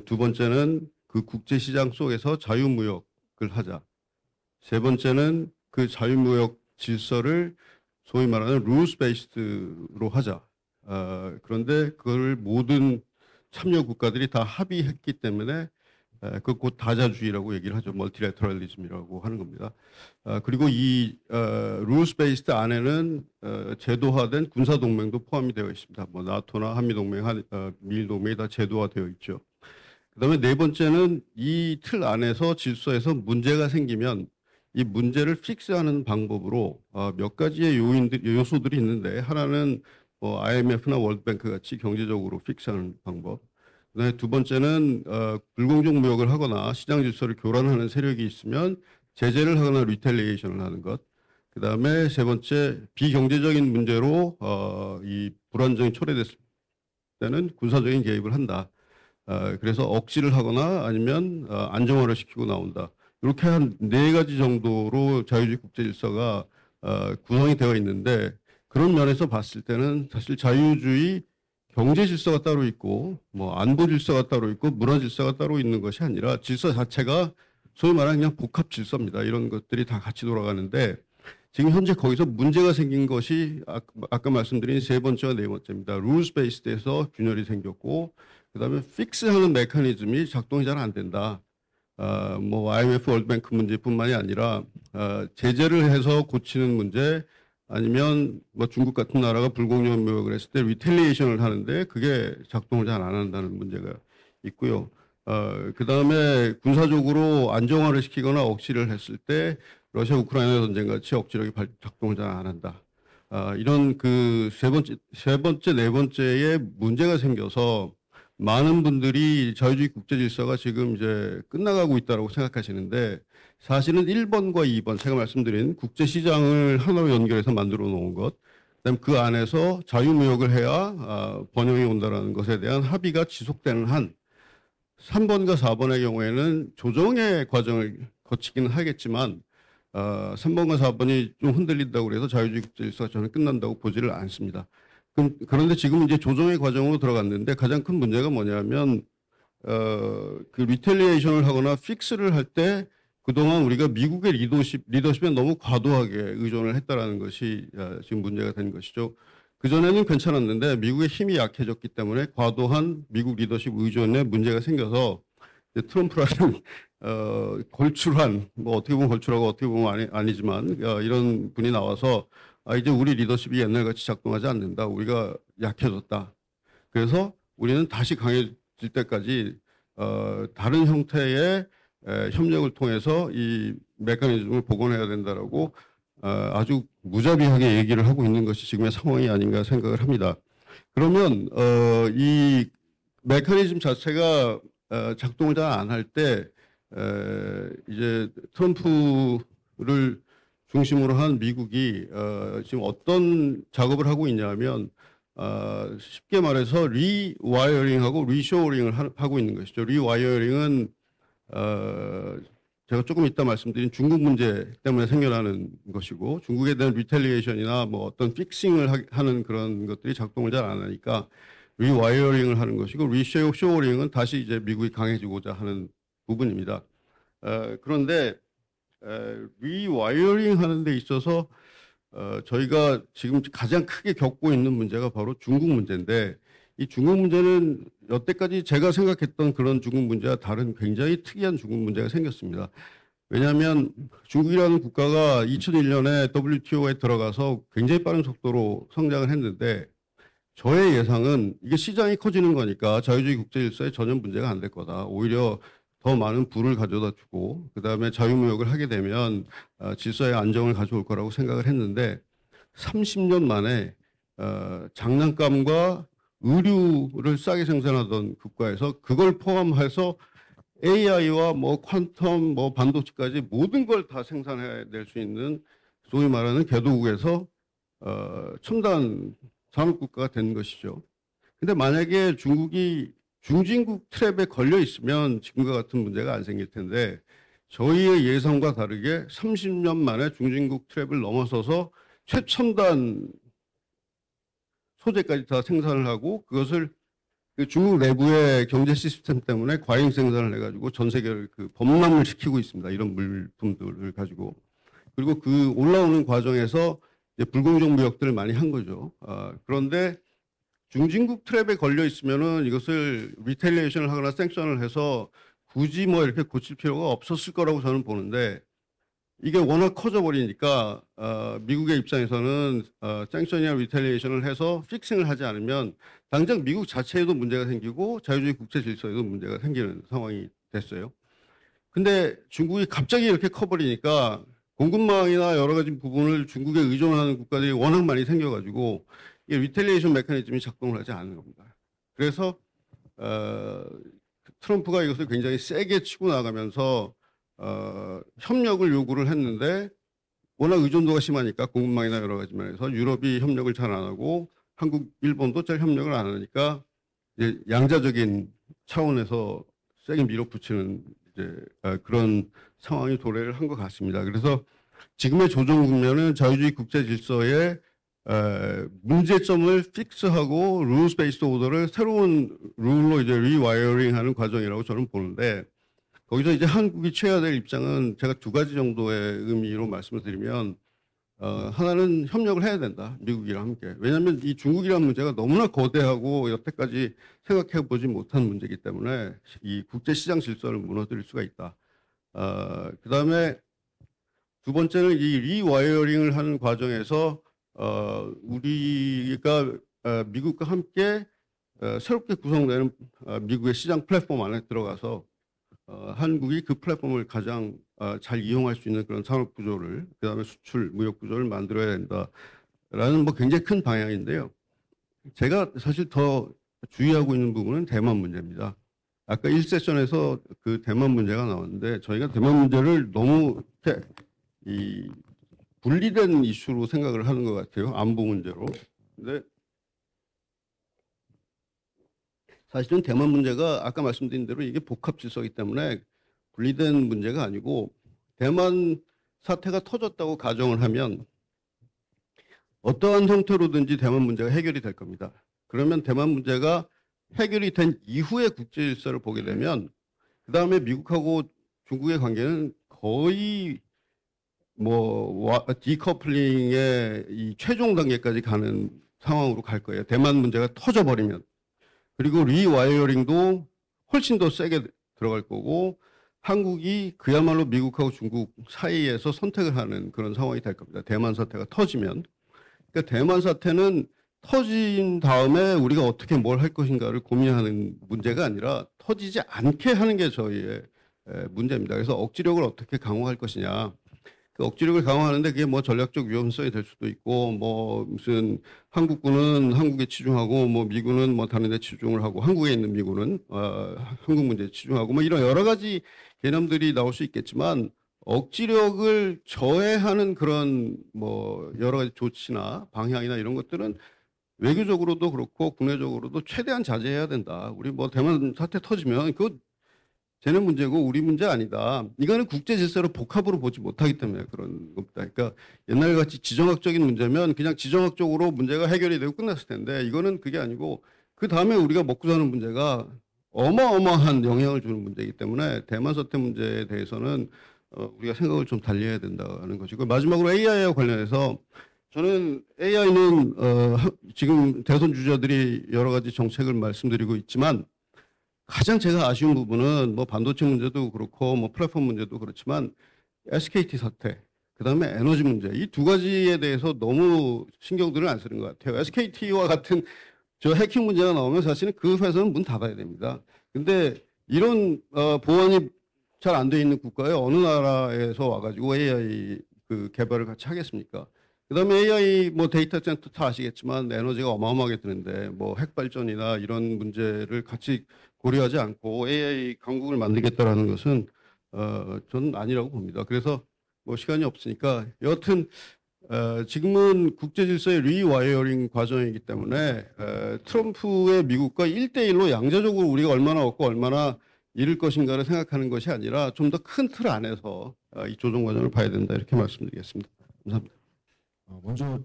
두 번째는 그 국제 시장 속에서 자유무역을 하자. 세 번째는 그 자유무역 질서를 소위 말하는 rules based로 하자. 그런데 그걸 모든 참여 국가들이 다 합의했기 때문에 그 곧 다자주의라고 얘기를 하죠. 멀티래터럴리즘이라고 하는 겁니다. 그리고 이 rules based 안에는 제도화된 군사 동맹도 포함이 되어 있습니다. 뭐 나토나 한미 동맹, 미일 동맹이 다 제도화되어 있죠. 그다음에 네 번째는 이 틀 안에서 질서에서 문제가 생기면 이 문제를 픽스하는 방법으로 몇 가지의 요소들이 있는데, 하나는 뭐 IMF나 월드뱅크 같이 경제적으로 픽스하는 방법. 그다음에 두 번째는 불공정 무역을 하거나 시장 질서를 교란하는 세력이 있으면 제재를 하거나 리텔리에이션을 하는 것. 그다음에 세 번째, 비경제적인 문제로 이 불안정이 초래됐을 때는 군사적인 개입을 한다. 그래서 억지를 하거나 아니면 안정화를 시키고 나온다. 이렇게 한 네 가지 정도로 자유주의 국제 질서가 구성이 되어 있는데, 그런 면에서 봤을 때는 사실 자유주의 경제 질서가 따로 있고 뭐 안보 질서가 따로 있고 문화 질서가 따로 있는 것이 아니라 질서 자체가 소위 말하는 그냥 복합 질서입니다. 이런 것들이 다 같이 돌아가는데, 지금 현재 거기서 문제가 생긴 것이 아까 말씀드린 세 번째와 네 번째입니다. rules based에서 균열이 생겼고, 그다음에 픽스하는 메커니즘이 작동이 잘 안 된다. 뭐 IMF 월드뱅크 문제뿐만이 아니라 제재를 해서 고치는 문제, 아니면 뭐 중국 같은 나라가 불공정 무역을 했을 때 리텔리에이션을 하는데 그게 작동을 잘 안 한다는 문제가 있고요. 그다음에 군사적으로 안정화를 시키거나 억지를 했을 때 러시아 우크라이나 전쟁 같이 억지력이 작동을 잘 안 한다. 이런 그 세 번째, 네 번째에 문제가 생겨서 많은 분들이 자유주의 국제 질서가 지금 이제 끝나가고 있다고 생각하시는데, 사실은 1번과 2번, 제가 말씀드린 국제 시장을 하나로 연결해서 만들어 놓은 것, 그다음 그 안에서 자유무역을 해야 번영이 온다라는 것에 대한 합의가 지속되는 한 3번과 4번의 경우에는 조정의 과정을 거치기는 하겠지만 3번과 4번이 좀 흔들린다고 그래서 자유주의 국제 질서가 저는 끝난다고 보지를 않습니다. 그런데 지금 이제 조정의 과정으로 들어갔는데, 가장 큰 문제가 뭐냐면 그 리텔리에이션을 하거나 픽스를 할 때 그동안 우리가 미국의 리더십에 너무 과도하게 의존을 했다라는 것이 지금 문제가 된 것이죠. 그전에는 괜찮았는데 미국의 힘이 약해졌기 때문에 과도한 미국 리더십 의존에 문제가 생겨서 이제 트럼프라는 걸출한, 뭐 어떻게 보면 걸출하고 어떻게 보면 아니지만 이런 분이 나와서 이제 우리 리더십이 옛날같이 작동하지 않는다. 우리가 약해졌다. 그래서 우리는 다시 강해질 때까지 다른 형태의 협력을 통해서 이 메커니즘을 복원해야 된다라고 아주 무자비하게 얘기를 하고 있는 것이 지금의 상황이 아닌가 생각을 합니다. 그러면 이 메커니즘 자체가 작동을 잘 안 할 때 이제 트럼프를 중심으로 한 미국이 지금 어떤 작업을 하고 있냐면 쉽게 말해서 리와이어링하고 리쇼어링을 하고 있는 것이죠. 리와이어링은 제가 조금 이따 말씀드린 중국 문제 때문에 생겨나는 것이고, 중국에 대한 리텔리에이션이나 뭐 어떤 픽싱을 하는 그런 것들이 작동을 잘 안 하니까 리와이어링을 하는 것이고, 리쇼어링은 다시 이제 미국이 강해지고자 하는 부분입니다. 그런데 리와이어링 하는 데 있어서 저희가 지금 가장 크게 겪고 있는 문제가 바로 중국 문제인데, 이 중국 문제는 여태까지 제가 생각했던 그런 중국 문제와 다른 굉장히 특이한 중국 문제가 생겼습니다. 왜냐하면 중국이라는 국가가 2001년에 WTO에 들어가서 굉장히 빠른 속도로 성장을 했는데, 저의 예상은 이게 시장이 커지는 거니까 자유주의 국제 질서에 전혀 문제가 안 될 거다. 오히려 더 많은 부를 가져다 주고 그다음에 자유무역을 하게 되면 질서의 안정을 가져올 거라고 생각을 했는데, 30년 만에 장난감과 의류를 싸게 생산하던 국가에서 그걸 포함해서 AI와 뭐 퀀텀, 뭐 반도체까지 모든 걸 다 생산해낼 수 있는 소위 말하는 개도국에서 첨단 산업국가가 된 것이죠. 근데 만약에 중국이 중진국 트랩에 걸려 있으면 지금과 같은 문제가 안 생길 텐데, 저희의 예상과 다르게 30년 만에 중진국 트랩을 넘어서서 최첨단 소재까지 다 생산을 하고, 그것을 그 중국 내부의 경제 시스템 때문에 과잉 생산을 해가지고 전 세계를 그 범람을 시키고 있습니다. 이런 물품들을 가지고. 그리고 그 올라오는 과정에서 이제 불공정 무역들을 많이 한 거죠. 그런데 중진국 트랩에 걸려 있으면은 이것을 리텔리에이션을 하거나 생션을 해서 굳이 뭐 이렇게 고칠 필요가 없었을 거라고 저는 보는데, 이게 워낙 커져 버리니까 미국의 입장에서는 सँ션이나 리텔리에이션을 해서 픽싱을 하지 않으면 당장 미국 자체에도 문제가 생기고 자유주의 국제 질서에도 문제가 생기는 상황이 됐어요. 근데 중국이 갑자기 이렇게 커버리니까 공급망이나 여러 가지 부분을 중국에 의존하는 국가들이 워낙 많이 생겨가지고 이 리텔리에이션 메커니즘이 작동을 하지 않는 겁니다. 그래서 트럼프가 이것을 굉장히 세게 치고 나가면서 협력을 요구를 했는데 워낙 의존도가 심하니까 공급망이나 여러 가지 면에서 유럽이 협력을 잘 안 하고 한국, 일본도 잘 협력을 안 하니까 이제 양자적인 차원에서 세게 밀어붙이는 이제 그런 상황이 도래를 한 것 같습니다. 그래서 지금의 조정 국면은 자유주의 국제 질서의 문제점을 픽스하고 룰스 베이스드 오더를 새로운 룰로 이제 리와이어링하는 과정이라고 저는 보는데 거기서 이제 한국이 취해야 될 입장은 제가 두 가지 정도의 의미로 말씀을 드리면 하나는 협력을 해야 된다. 미국이랑 함께. 왜냐하면 이 중국이라는 문제가 너무나 거대하고 여태까지 생각해 보지 못한 문제이기 때문에 이 국제시장 질서를 무너뜨릴 수가 있다. 그다음에 두 번째는 이 리와이어링을 하는 과정에서 우리가 미국과 함께 새롭게 구성되는 미국의 시장 플랫폼 안에 들어가서 한국이 그 플랫폼을 가장 잘 이용할 수 있는 그런 산업 구조를 그다음에 수출 무역 구조를 만들어야 된다라는 뭐 굉장히 큰 방향인데요. 제가 사실 더 주의하고 있는 부분은 대만 문제입니다. 아까 1세션에서 그 대만 문제가 나왔는데 저희가 대만 문제를 너무 이렇게 이 분리된 이슈로 생각을 하는 것 같아요. 안보 문제로. 근데 사실은 대만 문제가 아까 말씀드린 대로 이게 복합 질서이기 때문에 분리된 문제가 아니고 대만 사태가 터졌다고 가정을 하면 어떠한 형태로든지 대만 문제가 해결이 될 겁니다. 그러면 대만 문제가 해결이 된 이후의 국제 질서를 보게 되면 그 다음에 미국하고 중국의 관계는 거의 뭐 디커플링의 이 최종 단계까지 가는 상황으로 갈 거예요. 대만 문제가 터져버리면. 그리고 리와이어링도 훨씬 더 세게 들어갈 거고 한국이 그야말로 미국하고 중국 사이에서 선택을 하는 그런 상황이 될 겁니다. 대만 사태가 터지면. 그러니까 대만 사태는 터진 다음에 우리가 어떻게 뭘 할 것인가를 고민하는 문제가 아니라 터지지 않게 하는 게 저희의 문제입니다. 그래서 억지력을 어떻게 강화할 것이냐. 그 억지력을 강화하는데 그게 뭐 전략적 위험성이 될 수도 있고 뭐 무슨 한국군은 한국에 치중하고 뭐 미군은 뭐 다른 데 치중을 하고 한국에 있는 미군은 한국 문제에 치중하고 뭐 이런 여러 가지 개념들이 나올 수 있겠지만 억지력을 저해하는 그런 뭐 여러 가지 조치나 방향이나 이런 것들은 외교적으로도 그렇고 국내적으로도 최대한 자제해야 된다. 우리 뭐 대만 사태 터지면 그거 쟤네 문제고 우리 문제 아니다. 이거는 국제 질서를 복합으로 보지 못하기 때문에 그런 겁니다. 그러니까 옛날같이 지정학적인 문제면 그냥 지정학적으로 문제가 해결이 되고 끝났을 텐데 이거는 그게 아니고 그 다음에 우리가 먹고 사는 문제가 어마어마한 영향을 주는 문제이기 때문에 대만 사태 문제에 대해서는 우리가 생각을 좀 달리 해야 된다는 것이고 마지막으로 AI와 관련해서 저는 AI는 지금 대선 주자들이 여러 가지 정책을 말씀드리고 있지만 가장 제가 아쉬운 부분은 뭐 반도체 문제도 그렇고 뭐 플랫폼 문제도 그렇지만 SKT 사태, 그다음에 에너지 문제 이 두 가지에 대해서 너무 신경들을 안 쓰는 것 같아요. SKT와 같은 저 해킹 문제가 나오면 사실은 그 회사는 문 닫아야 됩니다. 근데 이런 보안이 잘 안 돼 있는 국가에 어느 나라에서 와가지고 AI 그 개발을 같이 하겠습니까? 그다음에 AI 뭐 데이터 센터 다 아시겠지만 에너지가 어마어마하게 드는데 뭐 핵 발전이나 이런 문제를 같이 고려하지 않고 AI 강국을 만들겠다라는 것은 저는 아니라고 봅니다. 그래서 뭐 시간이 없으니까 여하튼 지금은 국제 질서의 리와이어링 과정이기 때문에 트럼프의 미국과 1대1로 양자적으로 우리가 얼마나 얻고 얼마나 잃을 것인가를 생각하는 것이 아니라 좀 더 큰 틀 안에서 이 조정 과정을 봐야 된다 이렇게 말씀드리겠습니다. 감사합니다. 먼저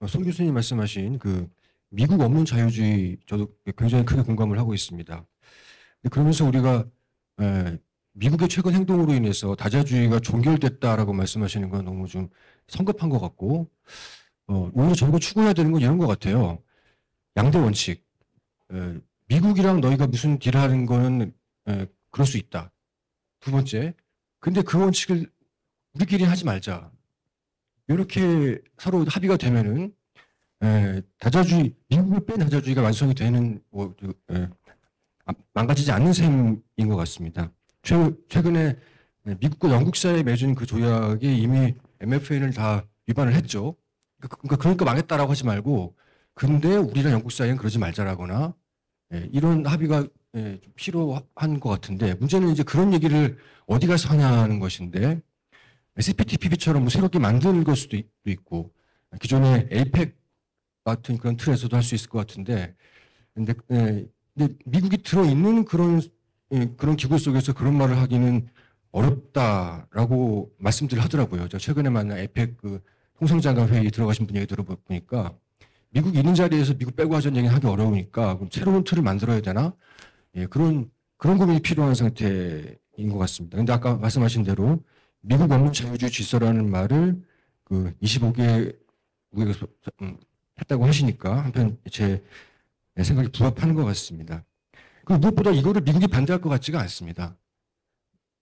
손 교수님 말씀하신 그 미국 없는 자유주의 저도 굉장히 크게 공감을 하고 있습니다. 그러면서 우리가 미국의 최근 행동으로 인해서 다자주의가 종결됐다라고 말씀하시는 건 너무 좀 성급한 것 같고 오히려 저희가 추구해야 되는 건 이런 것 같아요. 양대 원칙. 미국이랑 너희가 무슨 딜하는 거는 그럴 수 있다. 두 번째. 근데 그 원칙을 우리끼리 하지 말자. 이렇게 서로 합의가 되면은 다자주의, 미국을 뺀 다자주의가 완성이 되는 망가지지 않는 셈인 것 같습니다. 최근에 미국과 영국 사이에 맺은 그 조약이 이미 MFA를 다 위반을 했죠. 그러니까 망했다라고 하지 말고, 근데 우리랑 영국 사이엔 그러지 말자라거나 이런 합의가 좀 필요한 것 같은데, 문제는 이제 그런 얘기를 어디 가서 하냐는 것인데, CPTPP처럼 뭐 새롭게 만드는 걸 수도 있고, 기존의 APEC 같은 그런 틀에서도 할 수 있을 것 같은데, 근데 미국이 들어있는 그런 기구 속에서 그런 말을 하기는 어렵다라고 말씀들을 하더라고요. 저 최근에 만난 APEC 그 통상장관 회의 들어가신 분 얘기 들어보니까, 미국이 있는 자리에서 미국 빼고 하자는 얘기는 하기 어려우니까 그럼 새로운 틀을 만들어야 되나? 그런 고민이 필요한 상태인 것 같습니다. 근데 아까 말씀하신 대로 미국 없는 자유주의 질서라는 말을 그 25개국에서 했다고 하시니까 한편 제 생각이 부합하는 것 같습니다. 그리고 무엇보다 이거를 미국이 반대할 것 같지가 않습니다.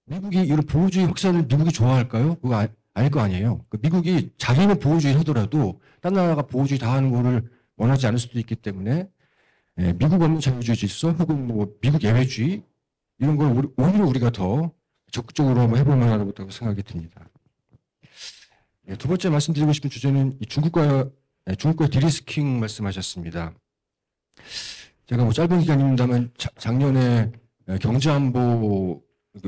미국이 이런 보호주의 확산을 미국이 좋아할까요? 그거 아닐 거 아니에요. 미국이 자기는 보호주의 하더라도 딴 나라가 보호주의 다 하는 거를 원하지 않을 수도 있기 때문에 미국 없는 자유주의 질서 혹은 뭐 미국 예외주의 이런 걸 오히려 우리가 더 적극적으로 한번 해볼 만하다고 생각이 듭니다. 두 번째 말씀드리고 싶은 주제는 중국과의 디리스킹 말씀하셨습니다. 제가 뭐 짧은 기간입니다만 작년에 경제안보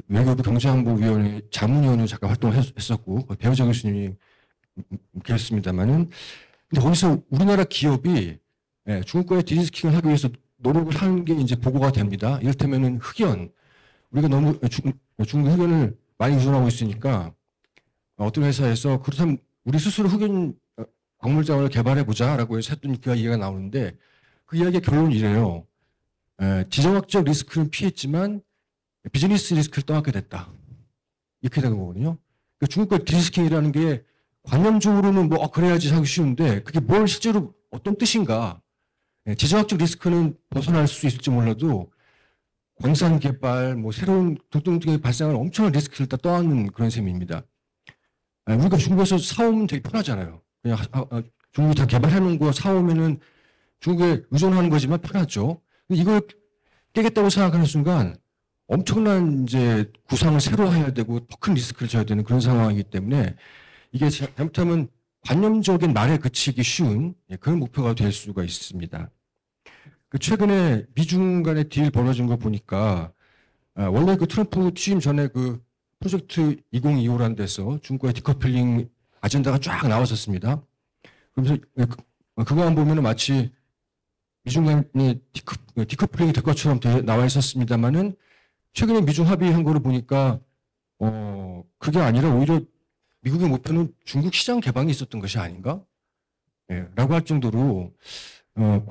외교부 경제안보위원회 자문위원으로 잠깐 활동했었고 배우정 교수님이 계셨습니다만은 근데 거기서 우리나라 기업이 중국과의 디리스킹을 하기 위해서 노력을 하는 게 이제 보고가 됩니다. 이를테면은 흑연 우리가 너무 중국 흑연을 많이 의존하고 있으니까 어떤 회사에서 그렇다면 우리 스스로 흑연 광물 자원을 개발해 보자라고 해서 했더니 그 이야기가 나오는데 그 이야기의 결론은 이래요. 지정학적 리스크는 피했지만 비즈니스 리스크를 떠안게 됐다. 이렇게 된 거거든요. 그러니까 중국과 디리스킹이라는 게 관념적으로는 뭐 그래야지 하기 쉬운데 그게 뭘 실제로 어떤 뜻인가. 지정학적 리스크는 벗어날 수 있을지 몰라도 광산 개발, 뭐 새로운 등등등에 발생하는 엄청난 리스크를 다 떠안는 그런 셈입니다. 우리가 중국에서 사오면 되게 편하잖아요. 그냥 중국이 다 개발해놓은 거 사오면은 중국에 의존하는 거지만 편하죠. 이걸 깨겠다고 생각하는 순간 엄청난 이제 구상을 새로 해야 되고 더 큰 리스크를 져야 되는 그런 상황이기 때문에 이게 잘못하면 관념적인 말에 그치기 쉬운 그런 목표가 될 수가 있습니다. 최근에 미중 간의 딜 벌어진 거 보니까 원래 그 트럼프 취임 전에 그 프로젝트 2025라는 데서 중국과의 디커플링 아젠다가 쫙 나왔었습니다. 그러면서 그거만 보면은 마치 미중 간의 디커플링이 될 것처럼 나와 있었습니다만은 최근에 미중 합의한 거를 보니까 그게 아니라 오히려 미국의 목표는 중국 시장 개방이 있었던 것이 아닌가? 라고 할 정도로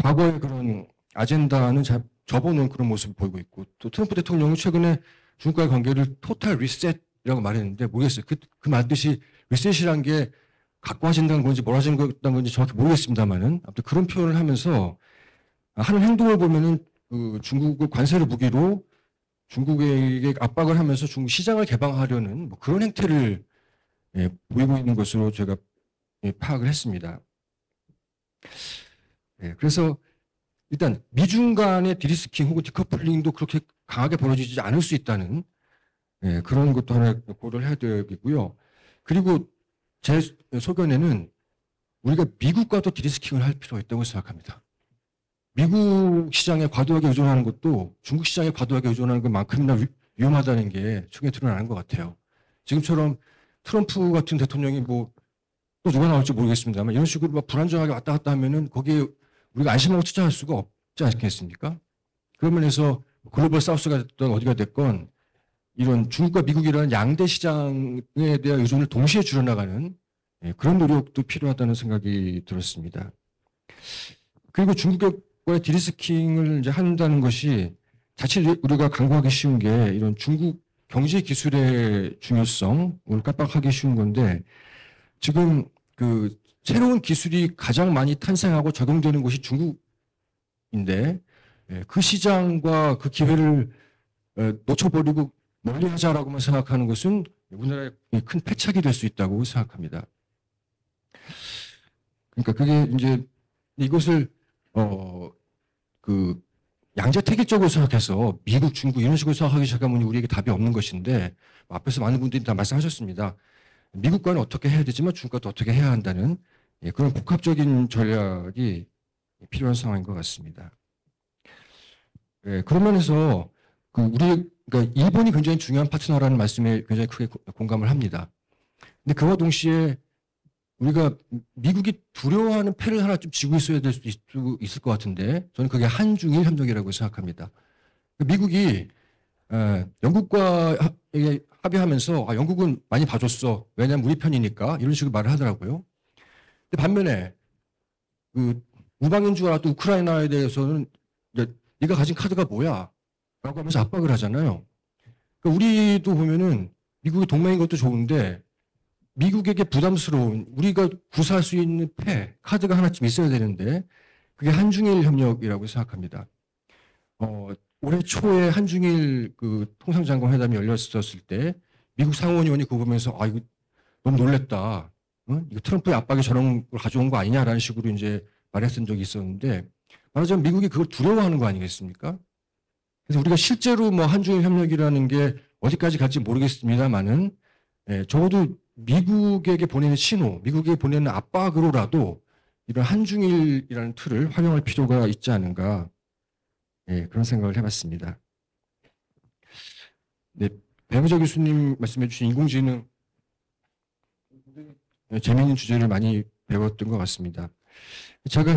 과거의 그런 아젠다는 접어놓은 그런 모습을 보이고 있고 또 트럼프 대통령은 최근에 중국과의 관계를 토탈 리셋이라고 말했는데 모르겠어요. 그 말 뜻이 리셋이란 게 갖고 하신다는 건지 뭘 하신다는 건지 정확히 모르겠습니다만은 아무튼 그런 표현을 하면서 하는 행동을 보면은 그 중국을 관세를 무기로 중국에게 압박을 하면서 중국 시장을 개방하려는 뭐 그런 행태를 보이고 있는 것으로 제가 파악을 했습니다. 그래서 일단 미중 간의 디리스킹 혹은 디커플링도 그렇게 강하게 벌어지지 않을 수 있다는 그런 것도 하나 고려를 해야 되겠고요. 그리고 제 소견에는 우리가 미국과도 디리스킹을 할 필요가 있다고 생각합니다. 미국 시장에 과도하게 의존하는 것도 중국 시장에 과도하게 의존하는 것만큼이나 위험하다는 게 충분히 드러나는 것 같아요. 지금처럼 트럼프 같은 대통령이 뭐 또 누가 나올지 모르겠습니다만 이런 식으로 막 불안정하게 왔다 갔다 하면은 거기에 우리가 안심하고 투자할 수가 없지 않겠습니까? 그런 면에서 글로벌 사우스가 됐든 어디가 됐건 이런 중국과 미국이라는 양대 시장에 대한 의존을 동시에 줄여나가는 그런 노력도 필요하다는 생각이 들었습니다. 그리고 중국과의 디리스킹을 이제 한다는 것이 자칫 우리가 간과하기 쉬운 게 이런 중국 경제 기술의 중요성을 깜빡하기 쉬운 건데 지금 그 새로운 기술이 가장 많이 탄생하고 적용되는 곳이 중국인데 그 시장과 그 기회를 놓쳐버리고 멀리하자라고만 생각하는 것은 우리나라의 큰 패착이 될 수 있다고 생각합니다. 그러니까 그게 이제 이것을 그 양자택일적으로 생각해서 미국, 중국 이런 식으로 생각하기 시작하면 우리에게 답이 없는 것인데 앞에서 많은 분들이 다 말씀하셨습니다. 미국과는 어떻게 해야 되지만 중국과도 어떻게 해야 한다는 그런 복합적인 전략이 필요한 상황인 것 같습니다. 그런 면에서 그러니까 일본이 굉장히 중요한 파트너라는 말씀에 굉장히 크게 공감을 합니다. 근데 그와 동시에 우리가 미국이 두려워하는 패를 하나 좀 쥐고 있어야 될 수도 있을 것 같은데 저는 그게 한중일 협력이라고 생각합니다. 미국이 영국과 합의하면서 영국은 많이 봐줬어. 왜냐하면 우리 편이니까 이런 식으로 말을 하더라고요. 근데 반면에 그 우방인 줄 알았던 우크라이나에 대해서는 네가 가진 카드가 뭐야? 라고 하면서 압박을 하잖아요. 그러니까 우리도 보면은 미국이 동맹인 것도 좋은데 미국에게 부담스러운 우리가 구사할 수 있는 카드가 하나쯤 있어야 되는데 그게 한중일 협력이라고 생각합니다. 올해 초에 한중일 그 통상장관 회담이 열렸었을 때 미국 상원의원이 그거 보면서 이거 너무 놀랬다. 응? 이거 트럼프의 압박이 저런 걸 가져온 거 아니냐라는 식으로 이제 말했던 적이 있었는데 말하자면 미국이 그걸 두려워하는 거 아니겠습니까? 그래서 우리가 실제로 뭐 한중일 협력이라는 게 어디까지 갈지 모르겠습니다만은 적어도 미국에게 보내는 신호, 미국에게 보내는 압박으로라도 이런 한중일이라는 틀을 활용할 필요가 있지 않은가 그런 생각을 해봤습니다. 네, 배우자 교수님 말씀해 주신 인공지능 재미있는 주제를 많이 배웠던 것 같습니다. 제가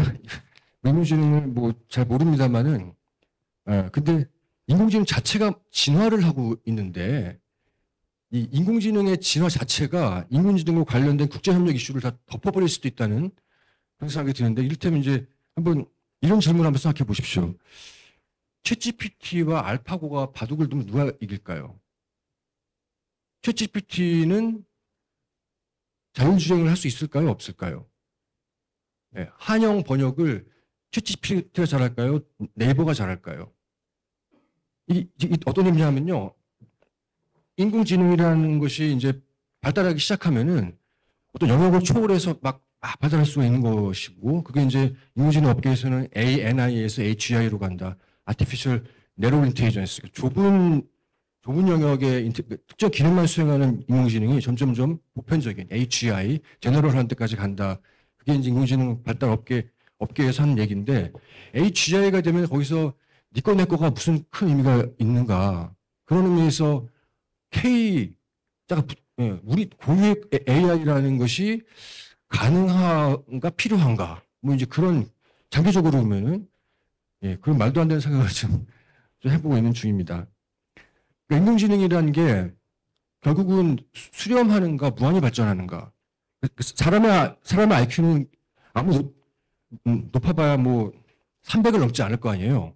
인공지능을 뭐 잘 모릅니다만은 근데 인공지능 자체가 진화를 하고 있는데 이 인공지능의 진화 자체가 인공지능과 관련된 국제협력 이슈를 다 덮어버릴 수도 있다는 그런 생각이 드는데 이를테면 이제 한번 이런 질문을 한번 생각해 보십시오. 챗GPT와 알파고가 바둑을 두면 누가 이길까요? 챗GPT는 자율주행을 할 수 있을까요? 없을까요? 한영 번역을 챗GPT가 잘할까요? 네이버가 잘할까요? 이 어떤 의미냐면요. 인공지능이라는 것이 이제 발달하기 시작하면은 어떤 영역을 초월해서 막 발달할 수가 있는 것이고, 그게 이제 인공지능 업계에서는 ANI에서 HI로 간다. Artificial Narrow Intelligence. 좁은 영역의 특정 기능만 수행하는 인공지능이 점점점 보편적인 HI, 제너럴한 데까지 간다. 그게 이제 인공지능 발달 업계에서 하는 얘기인데, HI가 되면 거기서 네 거 내 거가 무슨 큰 의미가 있는가. 그런 의미에서 우리 고유의 AI라는 것이 가능한가 필요한가 뭐 이제 그런 장기적으로 보면은 그런 말도 안 되는 생각을 좀 해보고 있는 중입니다. 그러니까 인공지능이라는 게 결국은 수렴하는가 무한히 발전하는가. 사람의 IQ는 아무 높아봐야 뭐 300을 넘지 않을 거 아니에요.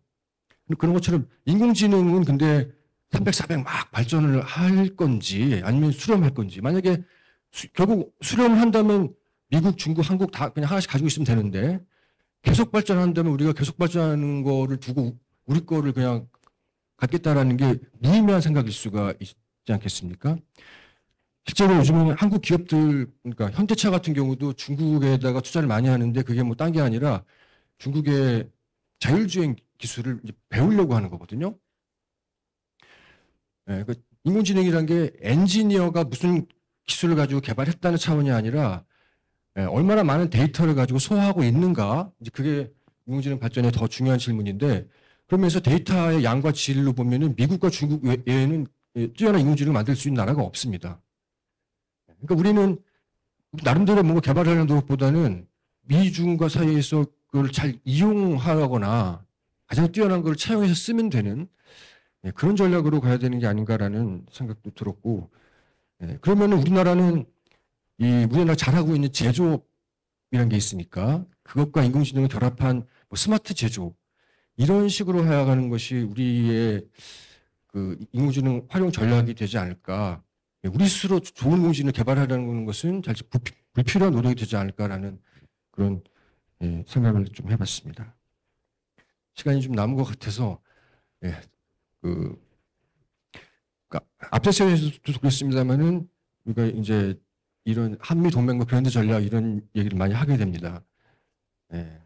그런 것처럼 인공지능은 근데 300, 400 막 발전을 할 건지 아니면 수렴할 건지 만약에 결국 수렴을 한다면 미국, 중국, 한국 다 그냥 하나씩 가지고 있으면 되는데 계속 발전한다면 우리가 계속 발전하는 거를 두고 우리 거를 그냥 갖겠다라는 게 무의미한 생각일 수가 있지 않겠습니까? 실제로 요즘은 한국 기업들, 그러니까 현대차 같은 경우도 중국에다가 투자를 많이 하는데 그게 뭐 딴 게 아니라 중국의 자율주행 기술을 이제 배우려고 하는 거거든요. 그 인공지능이라는 게 엔지니어가 무슨 기술을 가지고 개발했다는 차원이 아니라 얼마나 많은 데이터를 가지고 소화하고 있는가, 이제 그게 인공지능 발전의 더 중요한 질문인데, 그러면서 데이터의 양과 질로 보면은 미국과 중국 외에는 뛰어난 인공지능을 만들 수 있는 나라가 없습니다. 그러니까 우리는 나름대로 뭔가 개발하는 것보다는 미중과 사이에서 그걸 잘 이용하거나 가장 뛰어난 걸 차용해서 쓰면 되는 그런 전략으로 가야 되는 게 아닌가라는 생각도 들었고, 그러면은 우리나라는 우리나라 잘하고 있는 제조업이라는 게 있으니까 그것과 인공지능을 결합한 뭐 스마트 제조업 이런 식으로 해야하는 것이 우리의 그 인공지능 활용 전략이 되지 않을까. 우리 스스로 좋은 인공지능을 개발하려는 것은 사실 불필요한 노력이 되지 않을까라는 그런 생각을 좀 해봤습니다. 시간이 좀 남은 것 같아서 앞서 세에서도 그랬습니다만은 우리가 이제 이런 한미 동맹과 그랜드 전략 이런 얘기를 많이 하게 됩니다. 예.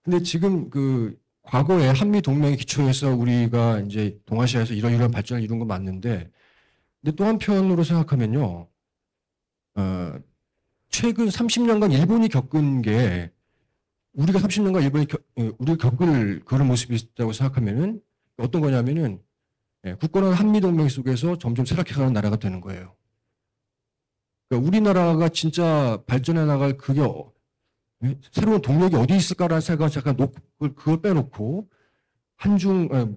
근데 지금 그 과거에 한미 동맹 기초에서 우리가 이제 동아시아에서 이러이러한 발전을 이룬 건 맞는데, 근데 또 한편으로 생각하면요, 최근 30년간 일본이 겪은 게 우리가 30년간 우리가 겪을 그런 모습이 있다고 생각하면은 어떤 거냐면은 굳건한 한미 동맹 속에서 점점 쇠락해가는 나라가 되는 거예요. 그러니까 우리나라가 진짜 발전해 나갈 그게 새로운 동력이 어디 있을까라는 생각을 잠깐 그걸 빼놓고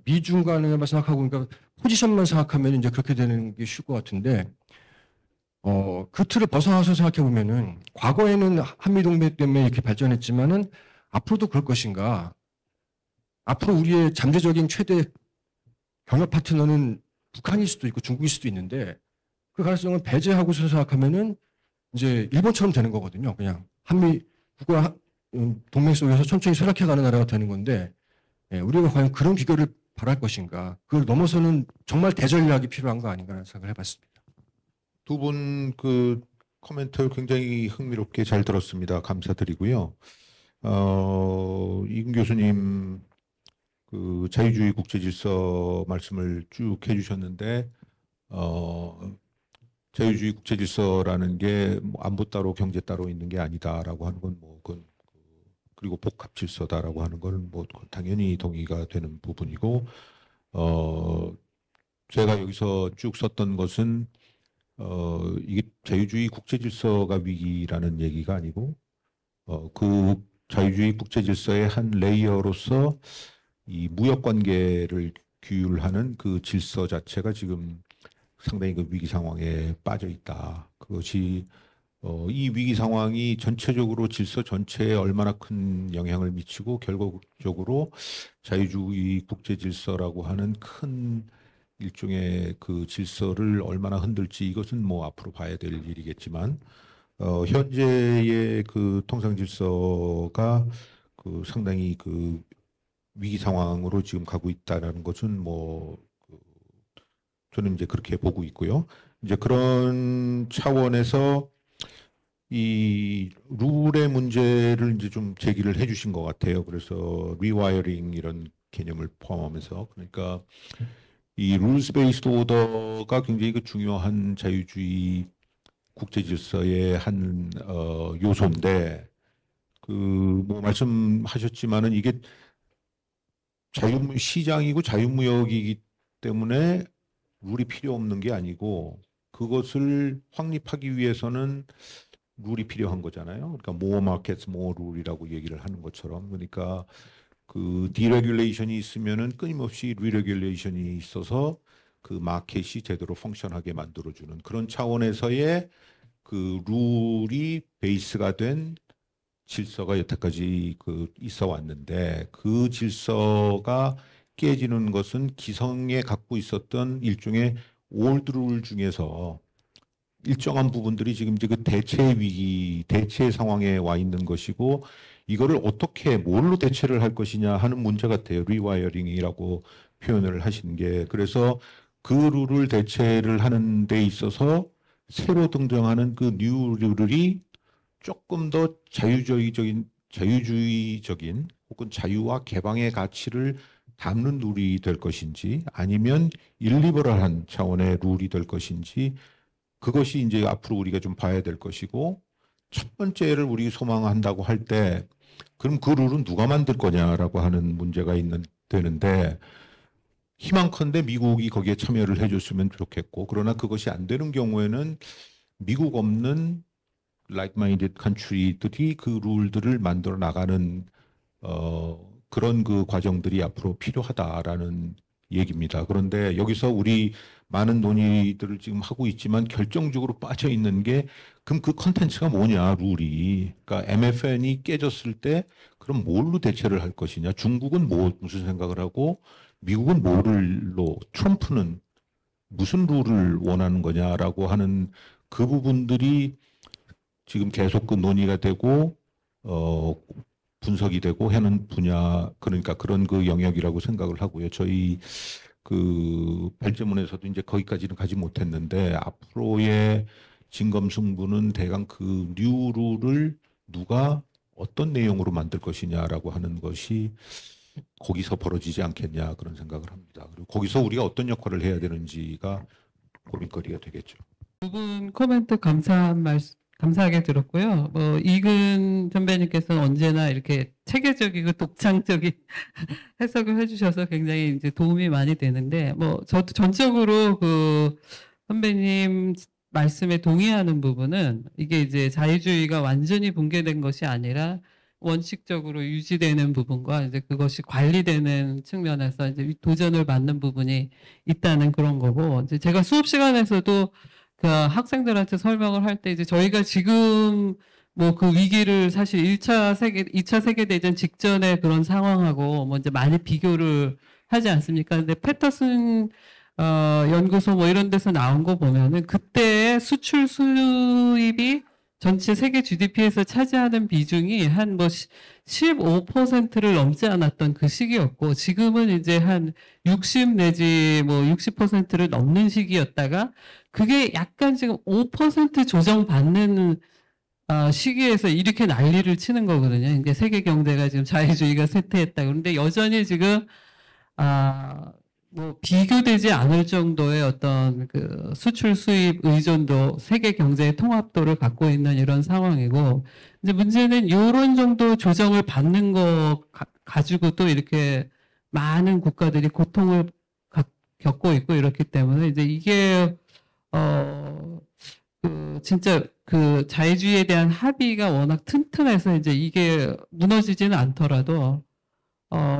미중 간에만 생각하고 그러니까 포지션만 생각하면 이제 그렇게 되는 게 쉬울 것 같은데 그 틀을 벗어나서 생각해 보면은 과거에는 한미 동맹 때문에 이렇게 발전했지만은 앞으로도 그럴 것인가? 앞으로 우리의 잠재적인 최대 경협 파트너는 북한일 수도 있고 중국일 수도 있는데 그 가능성을 배제하고서 생각하면은 이제 일본처럼 되는 거거든요. 그냥 한미 국가 동맹 속에서 천천히 쇠락해가는 나라가 되는 건데 우리가 과연 그런 비결을 바랄 것인가? 그걸 넘어서는 정말 대전략이 필요한 거 아닌가라는 생각을 해봤습니다. 두 분 그 코멘트 굉장히 흥미롭게 잘 들었습니다. 감사드리고요. 이금 교수님 그 자유주의 국제질서 말씀을 쭉 해주셨는데 자유주의 국제질서라는 게 뭐 안보 따로 경제 따로 있는 게 아니다라고 하는 건 뭐 그리고 복합 질서다라고 하는 건 뭐 당연히 동의가 되는 부분이고 제가 여기서 쭉 썼던 것은 이게 자유주의 국제질서가 위기라는 얘기가 아니고 그 자유주의 국제질서의 한 레이어로서 이 무역 관계를 규율하는 그 질서 자체가 지금 상당히 그 위기 상황에 빠져 있다. 그것이 이 위기 상황이 전체적으로 질서 전체에 얼마나 큰 영향을 미치고 결과적으로 자유주의 국제 질서라고 하는 큰 일종의 그 질서를 얼마나 흔들지 이것은 뭐 앞으로 봐야 될 일이겠지만 현재의 그 통상 질서가 그 상당히 그 위기 상황으로 지금 가고 있다는 것은 뭐 저는 이제 그렇게 보고 있고요. 이제 그런 차원에서 이 룰의 문제를 이제 좀 제기를 해주신 것 같아요. 그래서 리와이어링 이런 개념을 포함하면서 그러니까 이 룰스 베이스드 오더가 굉장히 그 중요한 자유주의 국제 질서의 한 요소인데 그 뭐 말씀하셨지만은 이게 시장이고 자유무역이기 때문에 룰이 필요 없는 게 아니고 그것을 확립하기 위해서는 룰이 필요한 거잖아요. 그러니까 more markets, more rule이라고 얘기를 하는 것처럼 그러니까 그 디레귤레이션이 있으면은 끊임없이 리레귤레이션이 있어서 그 마켓이 제대로 펑션하게 만들어주는 그런 차원에서의 그 룰이 베이스가 된 질서가 여태까지 그 있어 왔는데 그 질서가 깨지는 것은 기성에 갖고 있었던 일종의 올드 룰 중에서 일정한 부분들이 지금 이제 그 대체 상황에 와 있는 것이고 이거를 어떻게 뭘로 대체를 할 것이냐 하는 문제 같아요. 리와이어링이라고 표현을 하신 게 그래서 그 룰을 대체를 하는 데 있어서 새로 등장하는 그 뉴 룰이 조금 더 자유주의적인 혹은 자유와 개방의 가치를 담는 룰이 될 것인지 아니면 일리버럴한 차원의 룰이 될 것인지 그것이 이제 앞으로 우리가 좀 봐야 될 것이고 첫 번째를 우리 소망한다고 할 때 그럼 그 룰은 누가 만들 거냐라고 하는 문제가 되는데 희망컨대 미국이 거기에 참여를 해줬으면 좋겠고 그러나 그것이 안 되는 경우에는 미국 없는 like-minded country들이 그 룰들을 만들어 나가는 그런 그 과정들이 앞으로 필요하다라는 얘기입니다. 그런데 여기서 우리 많은 논의들을 지금 하고 있지만 결정적으로 빠져 있는 게 그럼 그 컨텐츠가 뭐냐 룰이 그러니까 MFN이 깨졌을 때 그럼 뭘로 대체를 할 것이냐 중국은 무슨 생각을 하고 미국은 뭐를로 트럼프는 무슨 룰을 원하는 거냐라고 하는 그 부분들이 지금 계속 그 논의가 되고 분석이 되고 하는 분야 그러니까 그런 그 영역이라고 생각을 하고요. 저희 그 별제문에서도 이제 거기까지는 가지 못했는데 앞으로의 진검승부는 대강 그 뉴룰을 누가 어떤 내용으로 만들 것이냐라고 하는 것이 거기서 벌어지지 않겠냐 그런 생각을 합니다. 그리고 거기서 우리가 어떤 역할을 해야 되는지가 고민거리가 되겠죠. 두 분 코멘트 감사하게 들었고요. 뭐 이근 선배님께서는 언제나 이렇게 체계적이고 독창적인 해석을 해주셔서 굉장히 이제 도움이 많이 되는데, 뭐 저도 전적으로 그 선배님 말씀에 동의하는 부분은 이게 이제 자유주의가 완전히 붕괴된 것이 아니라 원칙적으로 유지되는 부분과 이제 그것이 관리되는 측면에서 이제 도전을 받는 부분이 있다는 그런 거고, 이제 제가 수업 시간에서도 그 학생들한테 설명을 할 때 이제 저희가 지금 뭐 그 위기를 사실 2차 세계대전 직전의 그런 상황하고 뭐 이제 많이 비교를 하지 않습니까? 근데 패터슨 연구소 뭐 이런 데서 나온 거 보면은 그때 수출 수입이 전체 세계 GDP에서 차지하는 비중이 한 뭐 15%를 넘지 않았던 그 시기였고, 지금은 이제 한 60 내지 뭐 60%를 넘는 시기였다가 그게 약간 지금 5% 조정받는 시기에서 이렇게 난리를 치는 거거든요. 이게 세계 경제가 지금 자유주의가 쇠퇴했다. 그런데 여전히 지금 뭐 비교되지 않을 정도의 어떤 그 수출 수입 의존도, 세계 경제의 통합도를 갖고 있는 이런 상황이고, 이제 문제는 이런 정도 조정을 받는 거 가지고 또 이렇게 많은 국가들이 고통을 겪고 있고 이렇기 때문에 이제 이게 그 진짜 그 자유주의에 대한 합의가 워낙 튼튼해서 이제 이게 무너지지는 않더라도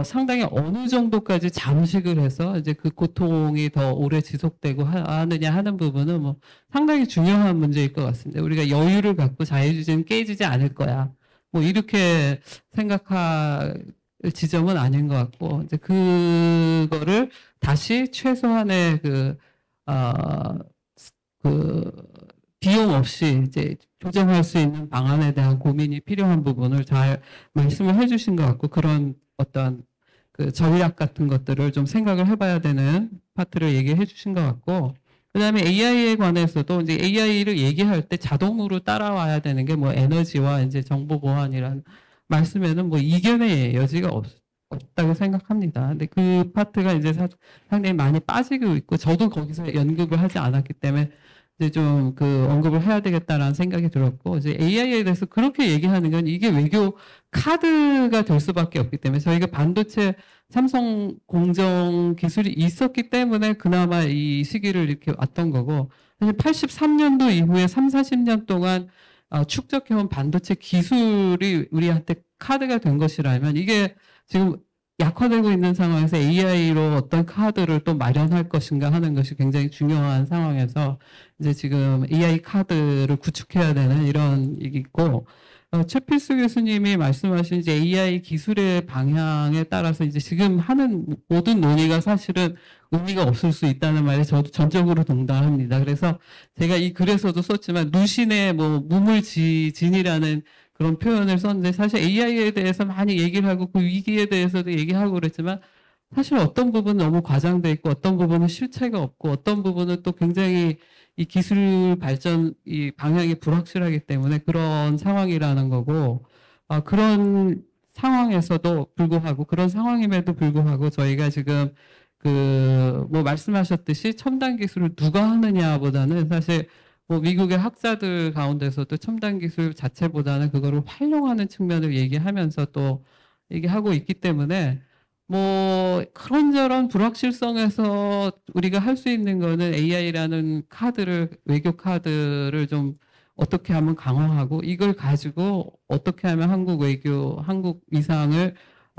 상당히 어느 정도까지 잠식을 해서 이제 그 고통이 더 오래 지속되고 하느냐 하는 부분은 뭐 상당히 중요한 문제일 것 같습니다. 우리가 여유를 갖고 자유주의는 깨지지 않을 거야, 뭐 이렇게 생각할 지점은 아닌 것 같고, 이제 그거를 다시 최소한의 그 비용 없이 이제 조정할 수 있는 방안에 대한 고민이 필요한 부분을 잘 말씀을 해주신 것 같고, 그런 어떤 그 전략 같은 것들을 좀 생각을 해봐야 되는 파트를 얘기해 주신 것 같고, 그다음에 AI에 관해서도 이제 AI를 얘기할 때 자동으로 따라와야 되는 게 뭐 에너지와 이제 정보 보안이라는 말씀에는 뭐 이견의 여지가 없다고 생각합니다. 근데 그 파트가 이제 상당히 많이 빠지고 있고, 저도 거기서 연급을 하지 않았기 때문에 이제 좀 그 언급을 해야 되겠다라는 생각이 들었고, 이제 AI에 대해서 그렇게 얘기하는 건 이게 외교 카드가 될 수밖에 없기 때문에, 저희가 반도체 삼성 공정 기술이 있었기 때문에 그나마 이 시기를 이렇게 왔던 거고, 사실 83년도 이후에 3, 40년 동안 축적해온 반도체 기술이 우리한테 카드가 된 것이라면, 이게 지금 약화되고 있는 상황에서 AI로 어떤 카드를 또 마련할 것인가 하는 것이 굉장히 중요한 상황에서 이제 지금 AI 카드를 구축해야 되는 이런 얘기 있고, 최필수 교수님이 말씀하신 이제 AI 기술의 방향에 따라서 이제 지금 하는 모든 논의가 사실은 의미가 없을 수 있다는 말에 저도 전적으로 동감합니다. 그래서 제가 이 글에서도 썼지만 누신의 뭐 무물지진이라는 그런 표현을 썼는데, 사실 AI에 대해서 많이 얘기를 하고 그 위기에 대해서도 얘기하고 그랬지만, 사실 어떤 부분은 너무 과장돼 있고 어떤 부분은 실체가 없고 어떤 부분은 또 굉장히 이 기술 발전 이 방향이 불확실하기 때문에 그런 상황이라는 거고, 그런 상황에서도 불구하고, 그런 상황임에도 불구하고 저희가 지금 그 뭐 말씀하셨듯이 첨단 기술을 누가 하느냐보다는 사실 뭐 미국의 학자들 가운데서도 첨단 기술 자체보다는 그거를 활용하는 측면을 얘기하면서 또 얘기하고 있기 때문에, 뭐 그런저런 불확실성에서 우리가 할 수 있는 거는 AI라는 카드를, 외교 카드를 좀 어떻게 하면 강화하고, 이걸 가지고 어떻게 하면 한국 외교, 한국 위상을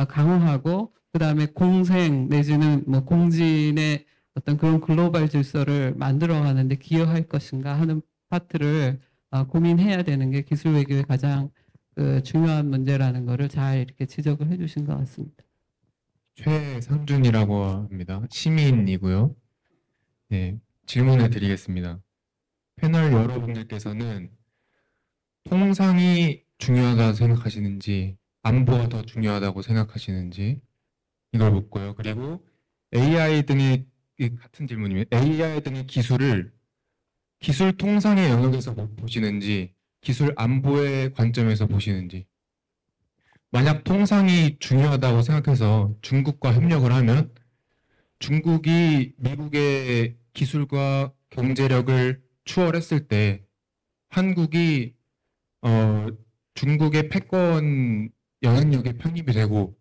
강화하고, 그다음에 공생 내지는 뭐 공진의 어떤 그런 글로벌 질서를 만들어가는데 기여할 것인가 하는 파트를 고민해야 되는 게 기술 외교의 가장 중요한 문제라는 거를 잘 이렇게 지적을 해주신 것 같습니다. 최상준이라고 합니다. 시민이고요. 네, 질문을 드리겠습니다. 패널 여러분들께서는 통상이 중요하다고 생각하시는지, 안보가 더 중요하다고 생각하시는지 이걸 묻고요. 그리고 AI 등의 같은 질문입니다. AI 등의 기술을 기술 통상의 영역에서 보시는지, 기술 안보의 관점에서 보시는지. 만약 통상이 중요하다고 생각해서 중국과 협력을 하면 중국이 미국의 기술과 경제력을 추월했을 때 한국이 중국의 패권 영향력에 편입이 되고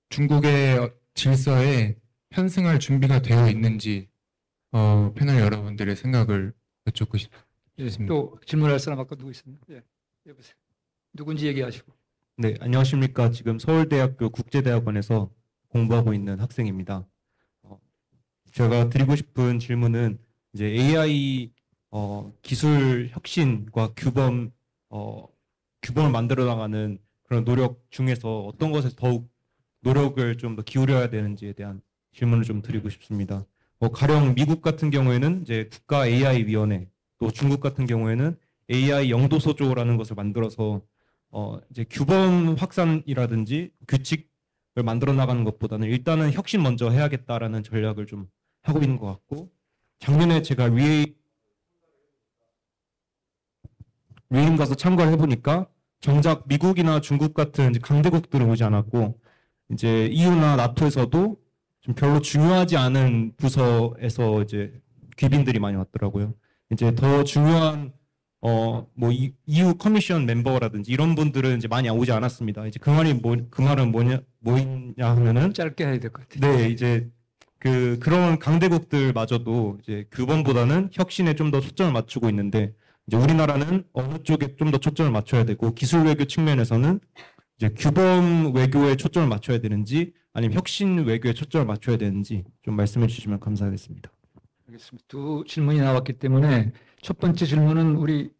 중국의 질서에 편승할 준비가 되어 있는지 패널 여러분들의 생각을 여쭙고 예, 싶습니다. 또 질문할 사람 아까 누구 있습니까? 예, 여보세요. 누군지 얘기하시고. 네, 안녕하십니까. 지금 서울대학교 국제대학원에서 공부하고 있는 학생입니다. 제가 드리고 싶은 질문은 이제 AI 기술 혁신과 규범을 만들어 나가는 그런 노력 중에서 어떤 것에 더욱 노력을 좀 더 기울여야 되는지에 대한 질문을 좀 드리고 싶습니다. 가령 미국 같은 경우에는 이제 국가 AI 위원회, 또 중국 같은 경우에는 AI 영도소조라는 것을 만들어서 이제 규범 확산이라든지 규칙을 만들어 나가는 것보다는 일단은 혁신 먼저 해야겠다라는 전략을 좀 하고 있는 것 같고, 작년에 제가 위에임 가서 참가를 해보니까 정작 미국이나 중국 같은 이제 강대국들은 오지 않았고, 이제 EU나 나토에서도 좀 별로 중요하지 않은 부서에서 이제 귀빈들이 많이 왔더라고요. 이제 더 중요한 EU 커미션 멤버라든지 이런 분들은 이제 많이 오지 않았습니다. 이제 그 말은 뭐냐 하면은 짧게 해야 될 것 같아요. 네, 이제 그런 강대국들마저도 이제 규범보다는 혁신에 좀 더 초점을 맞추고 있는데, 이제 우리나라는 어느 쪽에 좀 더 초점을 맞춰야 되고, 기술 외교 측면에서는 이제 규범 외교에 초점을 맞춰야 되는지 아니면 혁신 외교에 초점을 맞춰야 되는지 좀 말씀해 주시면 감사하겠습니다. 알겠습니다. 두 질문이 나왔기 때문에 첫 번째 질문은 우리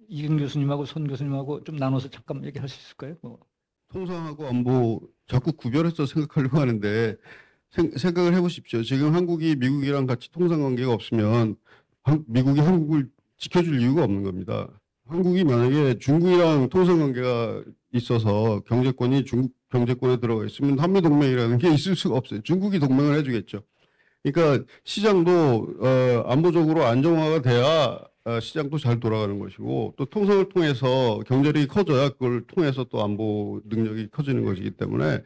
이경 교수님하고 손 교수님하고 좀 나눠서 잠깐 얘기할 수 있을까요? 통상하고 안보 자꾸 구별해서 생각하려고 하는데 생각을 해보십시오. 지금 한국이 미국이랑 같이 통상 관계가 없으면 미국이 한국을 지켜줄 이유가 없는 겁니다. 한국이 만약에 중국이랑 통상 관계가 있어서 경제권이 중국 경제권에 들어가 있으면 한미동맹이라는 게 있을 수가 없어요. 중국이 동맹을 해주겠죠. 그러니까 시장도 안보적으로 안정화가 돼야 시장도 잘 돌아가는 것이고, 또 통상을 통해서 경제력이 커져야 그걸 통해서 또 안보 능력이 커지는 것이기 때문에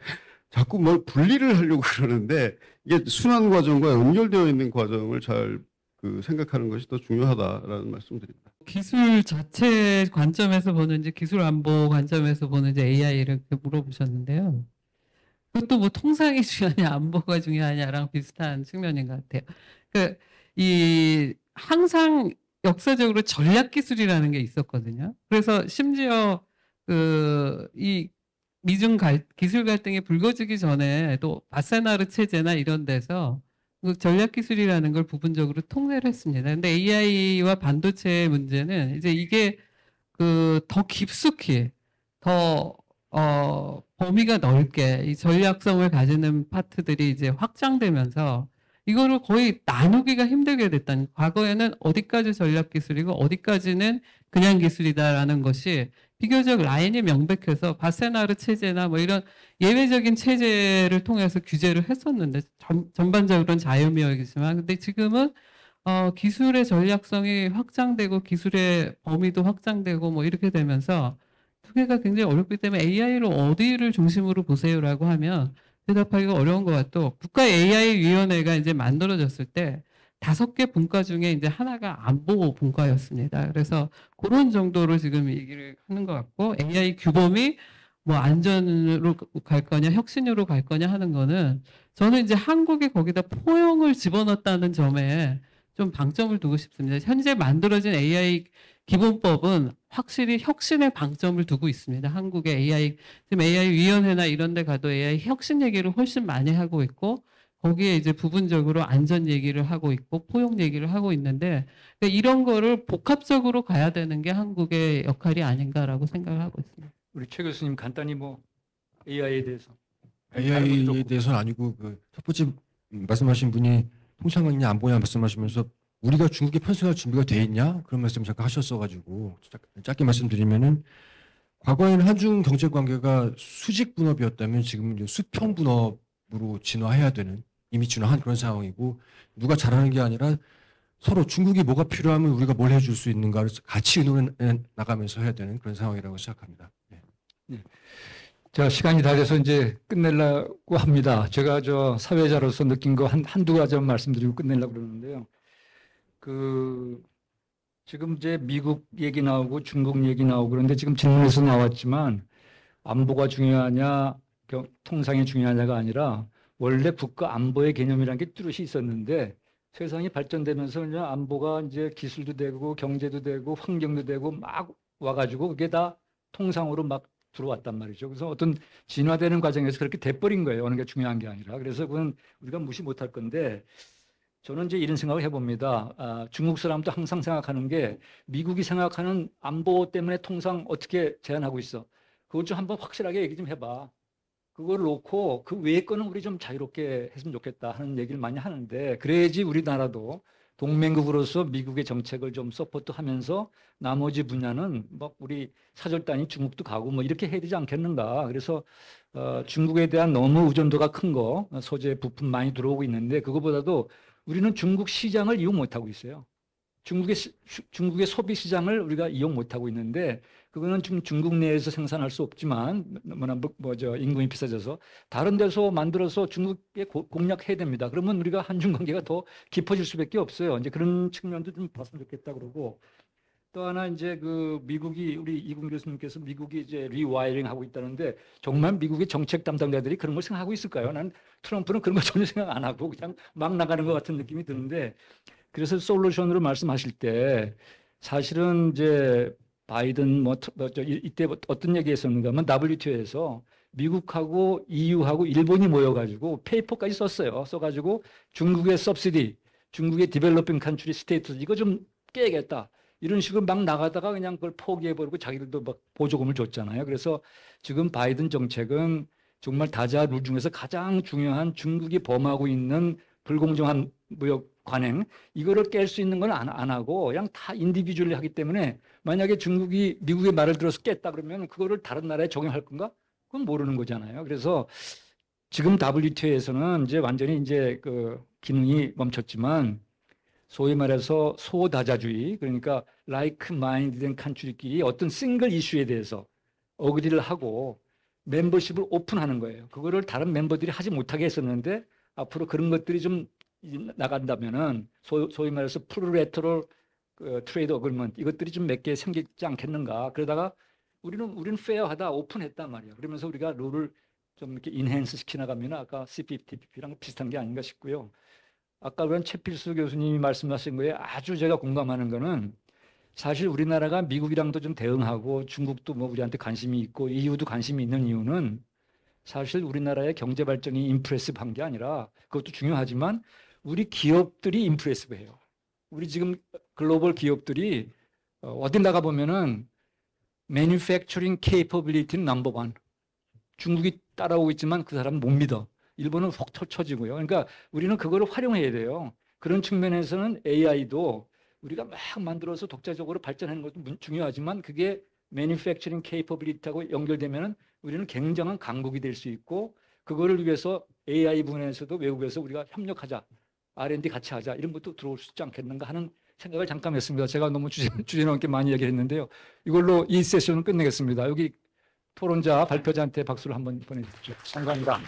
자꾸 뭘 분리를 하려고 그러는데, 이게 순환 과정과 연결되어 있는 과정을 잘 생각하는 것이 더 중요하다라는 말씀드립니다. 기술 자체 관점에서 보는지 기술 안보 관점에서 보는지 AI를 물어보셨는데요. 그것도 뭐 통상이 중요하냐 안보가 중요하냐랑 비슷한 측면인 것 같아요. 항상 역사적으로 전략 기술이라는 게 있었거든요. 그래서 심지어 이 미중 기술 갈등이 불거지기 전에 또 바세나르 체제나 이런 데서 전략 기술이라는 걸 부분적으로 통제를 했습니다. 근데 AI와 반도체의 문제는 이제 이게 더 깊숙이 더 범위가 넓게 이 전략성을 가지는 파트들이 이제 확장되면서 이거를 거의 나누기가 힘들게 됐다는, 과거에는 어디까지 전략 기술이고 어디까지는 그냥 기술이다라는 것이 비교적 라인이 명백해서 바세나르 체제나 뭐 이런 예외적인 체제를 통해서 규제를 했었는데 전반적으로는 자유무역이지만, 근데 지금은 기술의 전략성이 확장되고 기술의 범위도 확장되고 뭐 이렇게 되면서 두 개가 굉장히 어렵기 때문에 AI를 어디를 중심으로 보세요라고 하면 대답하기가 어려운 것 같고, 국가 AI 위원회가 이제 만들어졌을 때 5개 분과 중에 이제 하나가 안보 분과였습니다. 그래서 그런 정도로 지금 얘기를 하는 것 같고, AI 규범이 뭐 안전으로 갈 거냐 혁신으로 갈 거냐 하는 거는 저는 이제 한국이 거기다 포용을 집어넣었다는 점에 좀 방점을 두고 싶습니다. 현재 만들어진 AI 기본법은 확실히 혁신의 방점을 두고 있습니다. 한국의 지금 AI 위원회나 이런 데 가도 AI 혁신 얘기를 훨씬 많이 하고 있고, 거기에 이제 부분적으로 안전 얘기를 하고 있고 포용 얘기를 하고 있는데, 이런 거를 복합적으로 가야 되는 게 한국의 역할이 아닌가라고 생각을 하고 있습니다. 우리 최 교수님 간단히 AI에 대해서. AI에 대해서는 아니고 첫 번째 말씀하신 분이 통상이냐 안보냐 말씀하시면서 우리가 중국에 편승할 준비가 돼 있냐 그런 말씀 잠깐 하셨어가지고 짧게 말씀드리면은, 과거에는 한중 경제 관계가 수직 분업이었다면 지금은 수평 분업으로 진화해야 되는 이미 지나한 그런 상황이고 누가 잘하는 게 아니라 서로 중국이 뭐가 필요하면 우리가 뭘 해줄 수 있는가를 같이 의논해 나가면서 해야 되는 그런 상황이라고 생각합니다. 네. 자, 시간이 다 돼서 이제 끝내려고 합니다. 제가 사회자로서 느낀 거 한두 가지만 말씀드리고 끝내려고 그러는데요. 지금 이제 미국 얘기 나오고 중국 얘기 나오고 그런데 지금 질문에서 나왔지만 안보가 중요하냐, 통상이 중요하냐가 아니라 원래 국가 안보의 개념이라는 게 뚜렷이 있었는데 세상이 발전되면서 이제 안보가 이제 기술도 되고 경제도 되고 환경도 되고 막 와가지고 그게 다 통상으로 막 들어왔단 말이죠. 그래서 어떤 진화되는 과정에서 그렇게 돼버린 거예요. 어느 게 중요한 게 아니라. 그래서 그건 우리가 무시 못할 건데 저는 이제 이런 생각을 해봅니다. 중국 사람도 항상 생각하는 게 미국이 생각하는 안보 때문에 통상 어떻게 제한하고 있어. 그걸 좀 한번 확실하게 얘기 좀 해봐. 그걸 놓고 그 외의 거는 우리 좀 자유롭게 했으면 좋겠다 하는 얘기를 많이 하는데 그래야지 우리나라도 동맹국으로서 미국의 정책을 좀 서포트하면서 나머지 분야는 뭐 우리 사절단이 중국도 가고 뭐 이렇게 해야 되지 않겠는가. 그래서 중국에 대한 너무 의존도가 큰 거, 소재 부품 많이 들어오고 있는데 그거보다도 우리는 중국 시장을 이용 못하고 있어요. 중국의 소비 시장을 우리가 이용 못하고 있는데 그거는 지금 중국 내에서 생산할 수 없지만 임금이 비싸져서 다른 데서 만들어서 중국에 공략해야 됩니다. 그러면 우리가 한중 관계가 더 깊어질 수밖에 없어요. 이제 그런 측면도 좀 봤으면 좋겠다 그러고 또 하나 이제 우리 이군 교수님께서 미국이 이제 리와이링 하고 있다는데 정말 미국의 정책 담당자들이 그런 걸 생각하고 있을까요? 난 트럼프는 그런 거 전혀 생각 안 하고 그냥 막 나가는 것 같은 느낌이 드는데 그래서 솔루션으로 말씀하실 때 사실은 이제 바이든 이때 어떤 얘기했었는가 하면 WTO에서 미국하고 EU하고 일본이 모여가지고 페이퍼까지 썼어요. 써가지고 중국의 서브시디, 중국의 디벨로핑 컨트리 스테이터스 이거 좀 깨야겠다. 이런 식으로 막 나가다가 그냥 그걸 포기해버리고 자기들도 막 보조금을 줬잖아요. 그래서 지금 바이든 정책은 정말 다자 룰 중에서 가장 중요한 중국이 범하고 있는 불공정한 무역 관행 이거를 깰 수 있는 건 안 하고 그냥 다 인디비주얼리 하기 때문에 만약에 중국이 미국의 말을 들어서 깼다 그러면 그거를 다른 나라에 적용할 건가? 그건 모르는 거잖아요. 그래서 지금 WTO에서는 이제 완전히 이제 그 기능이 멈췄지만 소위 말해서 소다자주의 그러니까 like-minded country끼리 어떤 싱글 이슈에 대해서 어그리를 하고 멤버십을 오픈하는 거예요. 그거를 다른 멤버들이 하지 못하게 했었는데 앞으로 그런 것들이 좀 나간다면은 소위 말해서 프루레터럴 트레이드 어그리먼트 이것들이 좀 몇 개 생기지 않겠는가. 그러다가 우리는 페어하다 오픈했단 말이야. 그러면서 우리가 룰을 좀 이렇게 인핸스 시켜나가면 아까 CPTPP랑 비슷한 게 아닌가 싶고요. 아까 그런 최필수 교수님이 말씀하신 거에 아주 제가 공감하는 거는 사실 우리나라가 미국이랑도 좀 대응하고 중국도 뭐 우리한테 관심이 있고 EU도 관심이 있는 이유는 사실 우리나라의 경제 발전이 임프레시브한 게 아니라 그것도 중요하지만 우리 기업들이 임프레시브해요. 우리 지금 글로벌 기업들이 어디 나가 보면은 manufacturing capability는 넘버 원. 중국이 따라오고 있지만 그 사람은 못 믿어. 일본은 확 쳐지고요. 그러니까 우리는 그거를 활용해야 돼요. 그런 측면에서는 AI도 우리가 막 만들어서 독자적으로 발전하는 것도 중요하지만 그게 manufacturing capability하고 연결되면은 우리는 굉장한 강국이 될 수 있고 그거를 위해서 AI 부분에서도 외국에서 우리가 협력하자. R&D 같이 하자. 이런 것도 들어올 수 있지 않겠는가 하는 생각을 잠깐 했습니다. 제가 너무 주제 넘게 많이 얘기했는데요. 이걸로 이 세션은 끝내겠습니다. 여기 토론자 발표자한테 박수를 한번 보내주십시오. 감사합니다.